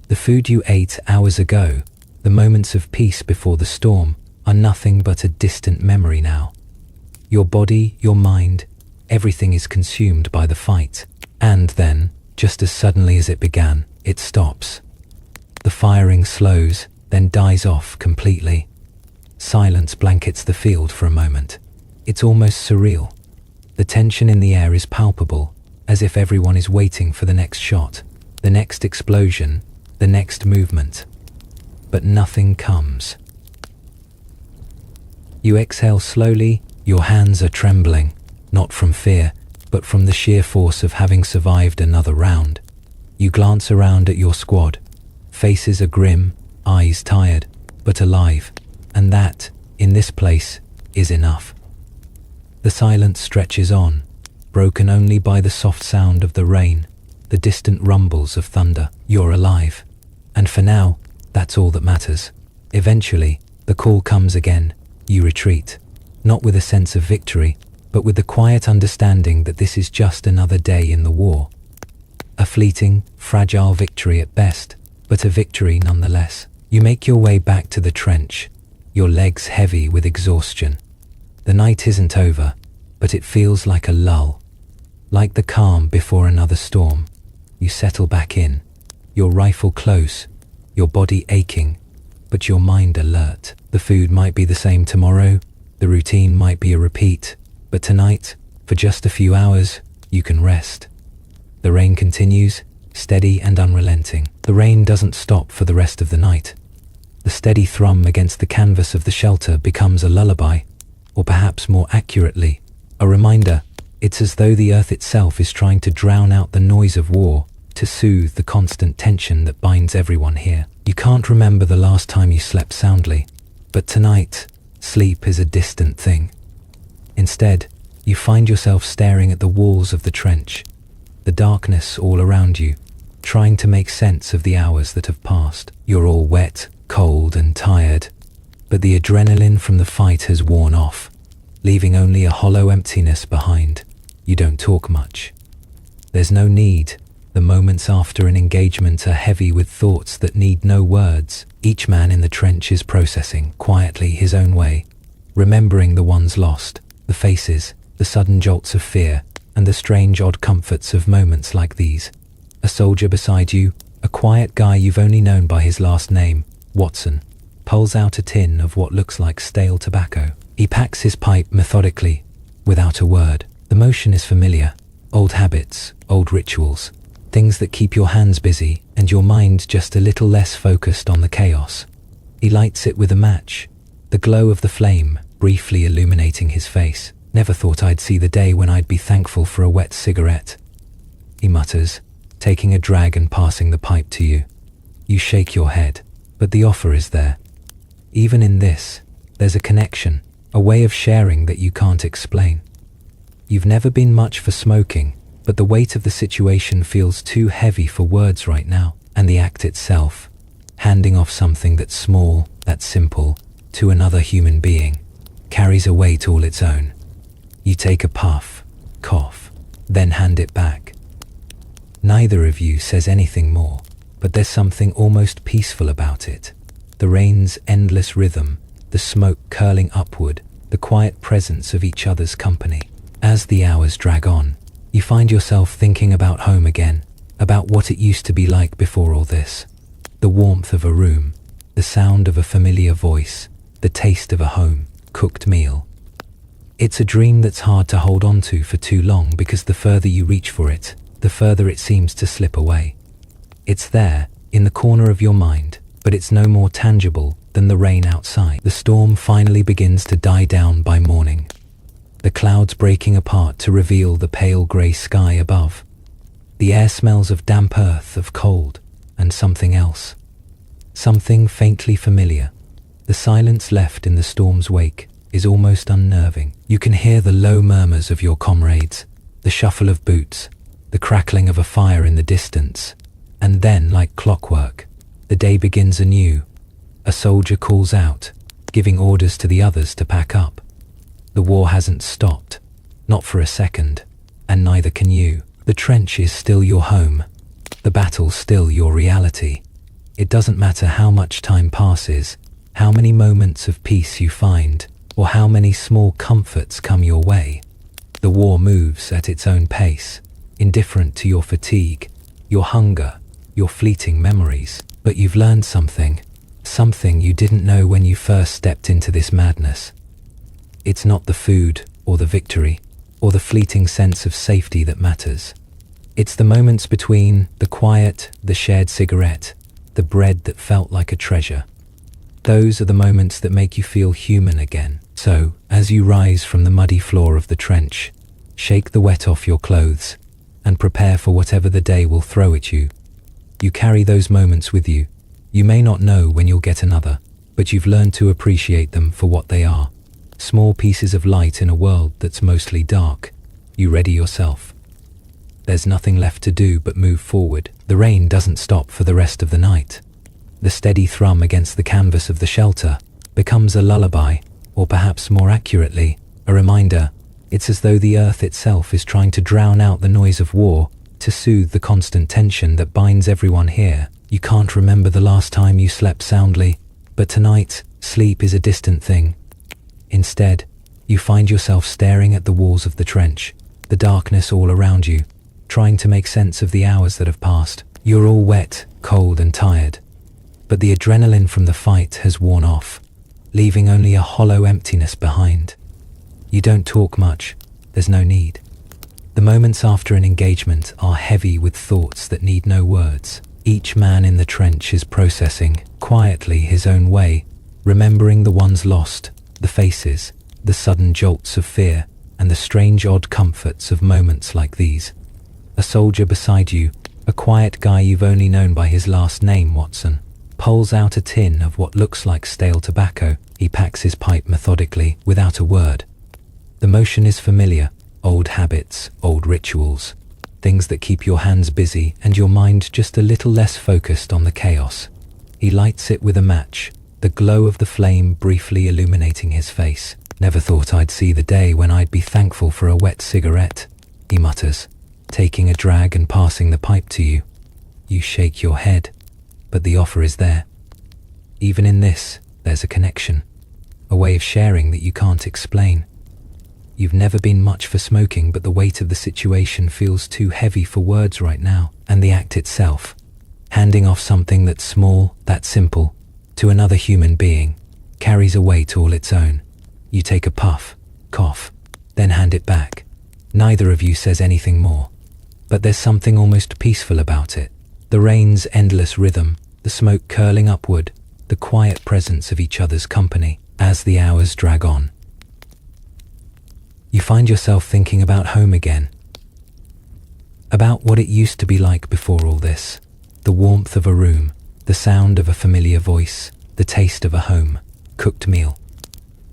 The food you ate hours ago, the moments of peace before the storm, are nothing but a distant memory now. Your body, your mind, everything is consumed by the fight. And then, just as suddenly as it began, it stops. The firing slows, then dies off completely. Silence blankets the field for a moment. It's almost surreal. The tension in the air is palpable, as if everyone is waiting for the next shot, the next explosion, the next movement. But nothing comes. You exhale slowly, your hands are trembling, not from fear, but from the sheer force of having survived another round. You glance around at your squad. Faces are grim, eyes tired, but alive, and that, in this place, is enough. The silence stretches on, broken only by the soft sound of the rain, the distant rumbles of thunder. You're alive. And for now, that's all that matters. Eventually, the call comes again. You retreat, not with a sense of victory, but with the quiet understanding that this is just another day in the war. A fleeting, fragile victory at best, but a victory nonetheless. You make your way back to the trench, your legs heavy with exhaustion. The night isn't over, but it feels like a lull, like the calm before another storm. You settle back in, your rifle close, your body aching, but your mind alert. The food might be the same tomorrow, the routine might be a repeat, but tonight, for just a few hours, you can rest. The rain continues, steady and unrelenting. The rain doesn't stop for the rest of the night. The steady thrum against the canvas of the shelter becomes a lullaby, or perhaps more accurately, A reminder, it's as though the earth itself is trying to drown out the noise of war, to soothe the constant tension that binds everyone here. You can't remember the last time you slept soundly, but tonight, sleep is a distant thing. Instead, you find yourself staring at the walls of the trench, the darkness all around you, trying to make sense of the hours that have passed. You're all wet, cold and tired, but the adrenaline from the fight has worn off, leaving only a hollow emptiness behind. You don't talk much. There's no need. The moments after an engagement are heavy with thoughts that need no words. Each man in the trench is processing, quietly his own way, remembering the ones lost, the faces, the sudden jolts of fear, and the strange odd comforts of moments like these. A soldier beside you, a quiet guy you've only known by his last name, Watson, pulls out a tin of what looks like stale tobacco. He packs his pipe methodically, without a word. The motion is familiar. Old habits, old rituals, things that keep your hands busy and your mind just a little less focused on the chaos. He lights it with a match, the glow of the flame briefly illuminating his face. Never thought I'd see the day when I'd be thankful for a wet cigarette, he mutters, taking a drag and passing the pipe to you. You shake your head, but the offer is there. Even in this, there's a connection, a way of sharing that you can't explain. You've never been much for smoking, but the weight of the situation feels too heavy for words right now, and the act itself, handing off something that's small, that's simple, to another human being, carries a weight all its own. You take a puff, cough, then hand it back. Neither of you says anything more, but there's something almost peaceful about it. The rain's endless rhythm, the smoke curling upward, the quiet presence of each other's company. As the hours drag on, you find yourself thinking about home again, about what it used to be like before all this. The warmth of a room, the sound of a familiar voice, the taste of a home-cooked meal. It's a dream that's hard to hold on to for too long because the further you reach for it, the further it seems to slip away. It's there, in the corner of your mind, but it's no more tangible than the rain outside. The storm finally begins to die down by morning, the clouds breaking apart to reveal the pale grey sky above. The air smells of damp earth, of cold, and something else. Something faintly familiar. The silence left in the storm's wake is almost unnerving. You can hear the low murmurs of your comrades, the shuffle of boots, the crackling of a fire in the distance, and then, like clockwork, the day begins anew. A soldier calls out, giving orders to the others to pack up. The war hasn't stopped, not for a second, and neither can you. The trench is still your home, the battle still your reality. It doesn't matter how much time passes, how many moments of peace you find, or how many small comforts come your way. The war moves at its own pace, indifferent to your fatigue, your hunger, your fleeting memories. But you've learned something you didn't know when you first stepped into this madness. It's not the food, or the victory, or the fleeting sense of safety that matters. It's the moments between, the quiet, the shared cigarette, the bread that felt like a treasure. Those are the moments that make you feel human again. So, as you rise from the muddy floor of the trench, shake the wet off your clothes, and prepare for whatever the day will throw at you. You carry those moments with you. You may not know when you'll get another, but you've learned to appreciate them for what they are. Small pieces of light in a world that's mostly dark. You ready yourself. There's nothing left to do but move forward. The rain doesn't stop for the rest of the night. The steady thrum against the canvas of the shelter becomes a lullaby, or perhaps more accurately, a reminder. It's as though the earth itself is trying to drown out the noise of war, to soothe the constant tension that binds everyone here. You can't remember the last time you slept soundly, but tonight, sleep is a distant thing. Instead, you find yourself staring at the walls of the trench, the darkness all around you, trying to make sense of the hours that have passed. You're all wet, cold and tired, but the adrenaline from the fight has worn off, leaving only a hollow emptiness behind. You don't talk much, there's no need. The moments after an engagement are heavy with thoughts that need no words. Each man in the trench is processing, quietly his own way, remembering the ones lost, the faces, the sudden jolts of fear, and the strange odd comforts of moments like these. A soldier beside you, a quiet guy you've only known by his last name, Watson, pulls out a tin of what looks like stale tobacco. He packs his pipe methodically, without a word. The motion is familiar, old habits, old rituals, things that keep your hands busy and your mind just a little less focused on the chaos. He lights it with a match, the glow of the flame briefly illuminating his face. "Never thought I'd see the day when I'd be thankful for a wet cigarette," he mutters, taking a drag and passing the pipe to you. You shake your head, but the offer is there. Even in this, there's a connection, a way of sharing that you can't explain. You've never been much for smoking, but the weight of the situation feels too heavy for words right now, and the act itself, handing off something that's small, that's simple, to another human being, carries a weight all its own. You take a puff, cough, then hand it back. Neither of you says anything more, but there's something almost peaceful about it. The rain's endless rhythm, the smoke curling upward, the quiet presence of each other's company as the hours drag on. You find yourself thinking about home again, about what it used to be like before all this, the warmth of a room, the sound of a familiar voice, the taste of a home-cooked meal.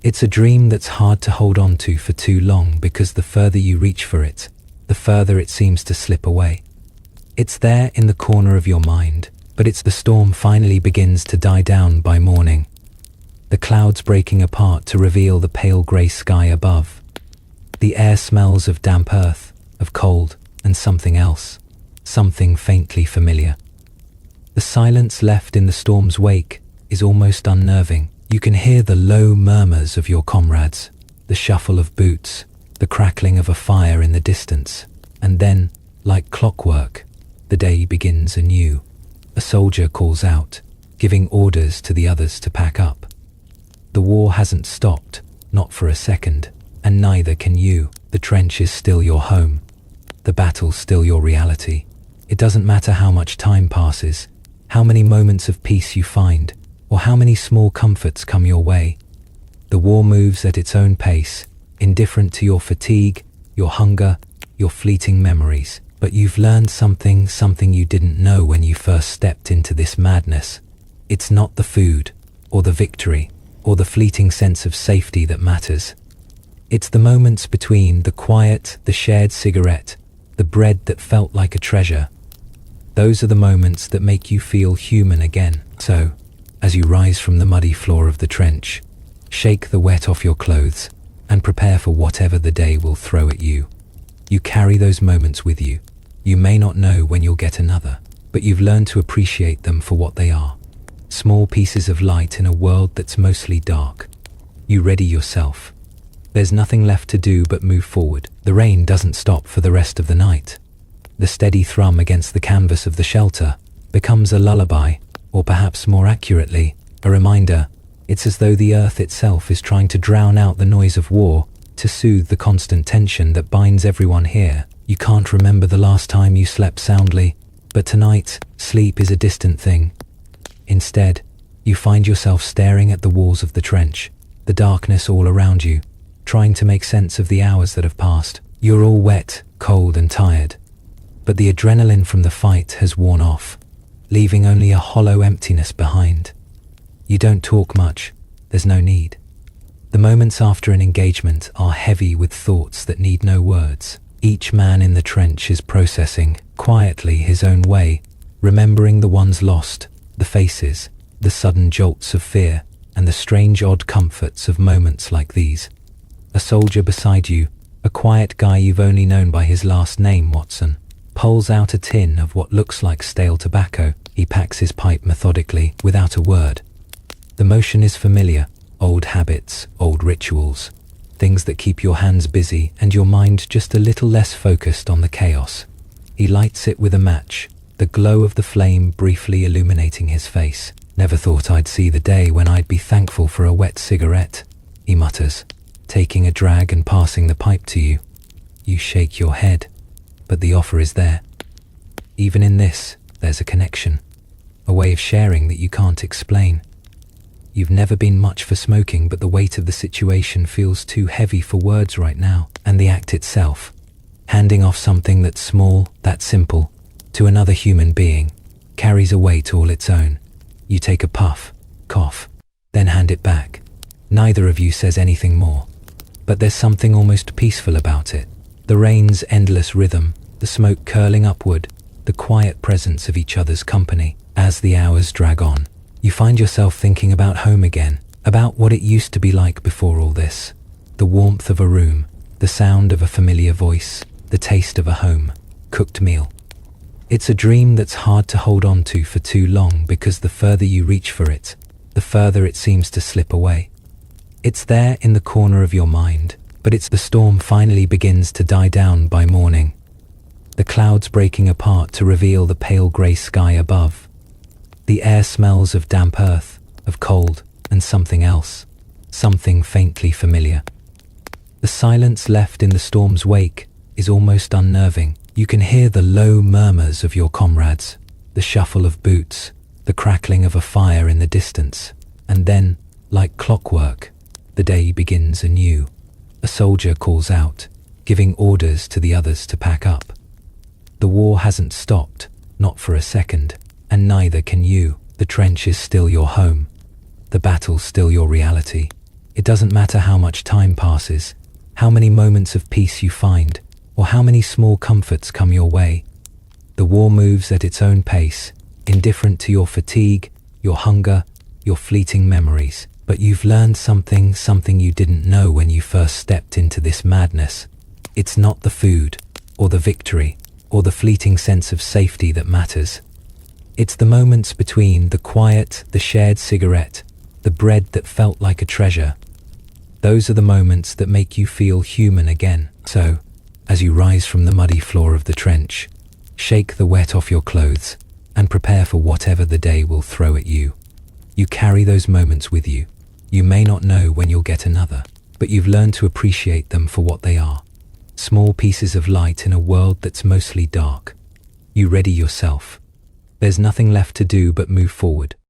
It's a dream that's hard to hold on to for too long, because the further you reach for it, the further it seems to slip away. It's there in the corner of your mind, but the storm finally begins to die down by morning. The clouds breaking apart to reveal the pale grey sky above. The air smells of damp earth, of cold, and something else, something faintly familiar. The silence left in the storm's wake is almost unnerving. You can hear the low murmurs of your comrades, the shuffle of boots, the crackling of a fire in the distance, and then, like clockwork, the day begins anew. A soldier calls out, giving orders to the others to pack up. The war hasn't stopped, not for a second, and neither can you. The trench is still your home. The battle's still your reality. It doesn't matter how much time passes, how many moments of peace you find, or how many small comforts come your way. The war moves at its own pace, indifferent to your fatigue, your hunger, your fleeting memories. But you've learned something you didn't know when you first stepped into this madness. It's not the food, or the victory, or the fleeting sense of safety that matters. It's the moments between, the quiet, the shared cigarette, the bread that felt like a treasure. Those are the moments that make you feel human again. So, as you rise from the muddy floor of the trench, shake the wet off your clothes, and prepare for whatever the day will throw at you. You carry those moments with you. You may not know when you'll get another, but you've learned to appreciate them for what they are. Small pieces of light in a world that's mostly dark. You ready yourself. There's nothing left to do but move forward. The rain doesn't stop for the rest of the night. The steady thrum against the canvas of the shelter becomes a lullaby, or perhaps more accurately, a reminder. It's as though the earth itself is trying to drown out the noise of war, to soothe the constant tension that binds everyone here. You can't remember the last time you slept soundly, but tonight, sleep is a distant thing. Instead, you find yourself staring at the walls of the trench, the darkness all around you, trying to make sense of the hours that have passed. You're all wet, cold and tired, but the adrenaline from the fight has worn off, leaving only a hollow emptiness behind. You don't talk much, there's no need. The moments after an engagement are heavy with thoughts that need no words. Each man in the trench is processing, quietly his own way, remembering the ones lost, the faces, the sudden jolts of fear, and the strange odd comforts of moments like these. A soldier beside you, a quiet guy you've only known by his last name, Watson, pulls out a tin of what looks like stale tobacco. He packs his pipe methodically, without a word. The motion is familiar, old habits, old rituals, things that keep your hands busy and your mind just a little less focused on the chaos. He lights it with a match, the glow of the flame briefly illuminating his face. "Never thought I'd see the day when I'd be thankful for a wet cigarette," he mutters, taking a drag and passing the pipe to you. You shake your head, but the offer is there. Even in this, there's a connection, a way of sharing that you can't explain. You've never been much for smoking, but the weight of the situation feels too heavy for words right now. And the act itself, handing off something that's small, that simple, to another human being, carries a weight all its own. You take a puff, cough, then hand it back. Neither of you says anything more. But there's something almost peaceful about it. The rain's endless rhythm, the smoke curling upward, the quiet presence of each other's company. As the hours drag on, you find yourself thinking about home again, about what it used to be like before all this. The warmth of a room, the sound of a familiar voice, the taste of a home-cooked meal. It's a dream that's hard to hold on to for too long, because the further you reach for it, the further it seems to slip away. It's there in the corner of your mind, but the storm finally begins to die down by morning. The clouds breaking apart to reveal the pale grey sky above. The air smells of damp earth, of cold, and something else, something faintly familiar. The silence left in the storm's wake is almost unnerving. You can hear the low murmurs of your comrades, the shuffle of boots, the crackling of a fire in the distance, and then, like clockwork, the day begins anew. A soldier calls out, giving orders to the others to pack up. The war hasn't stopped, not for a second, and neither can you. The trench is still your home. The battle's still your reality. It doesn't matter how much time passes, how many moments of peace you find, or how many small comforts come your way. The war moves at its own pace, indifferent to your fatigue, your hunger, your fleeting memories. But you've learned something you didn't know when you first stepped into this madness. It's not the food, or the victory, or the fleeting sense of safety that matters. It's the moments between, the quiet, the shared cigarette, the bread that felt like a treasure. Those are the moments that make you feel human again. So, as you rise from the muddy floor of the trench, shake the wet off your clothes and prepare for whatever the day will throw at you. You carry those moments with you. You may not know when you'll get another, but you've learned to appreciate them for what they are. Small pieces of light in a world that's mostly dark. You ready yourself. There's nothing left to do but move forward.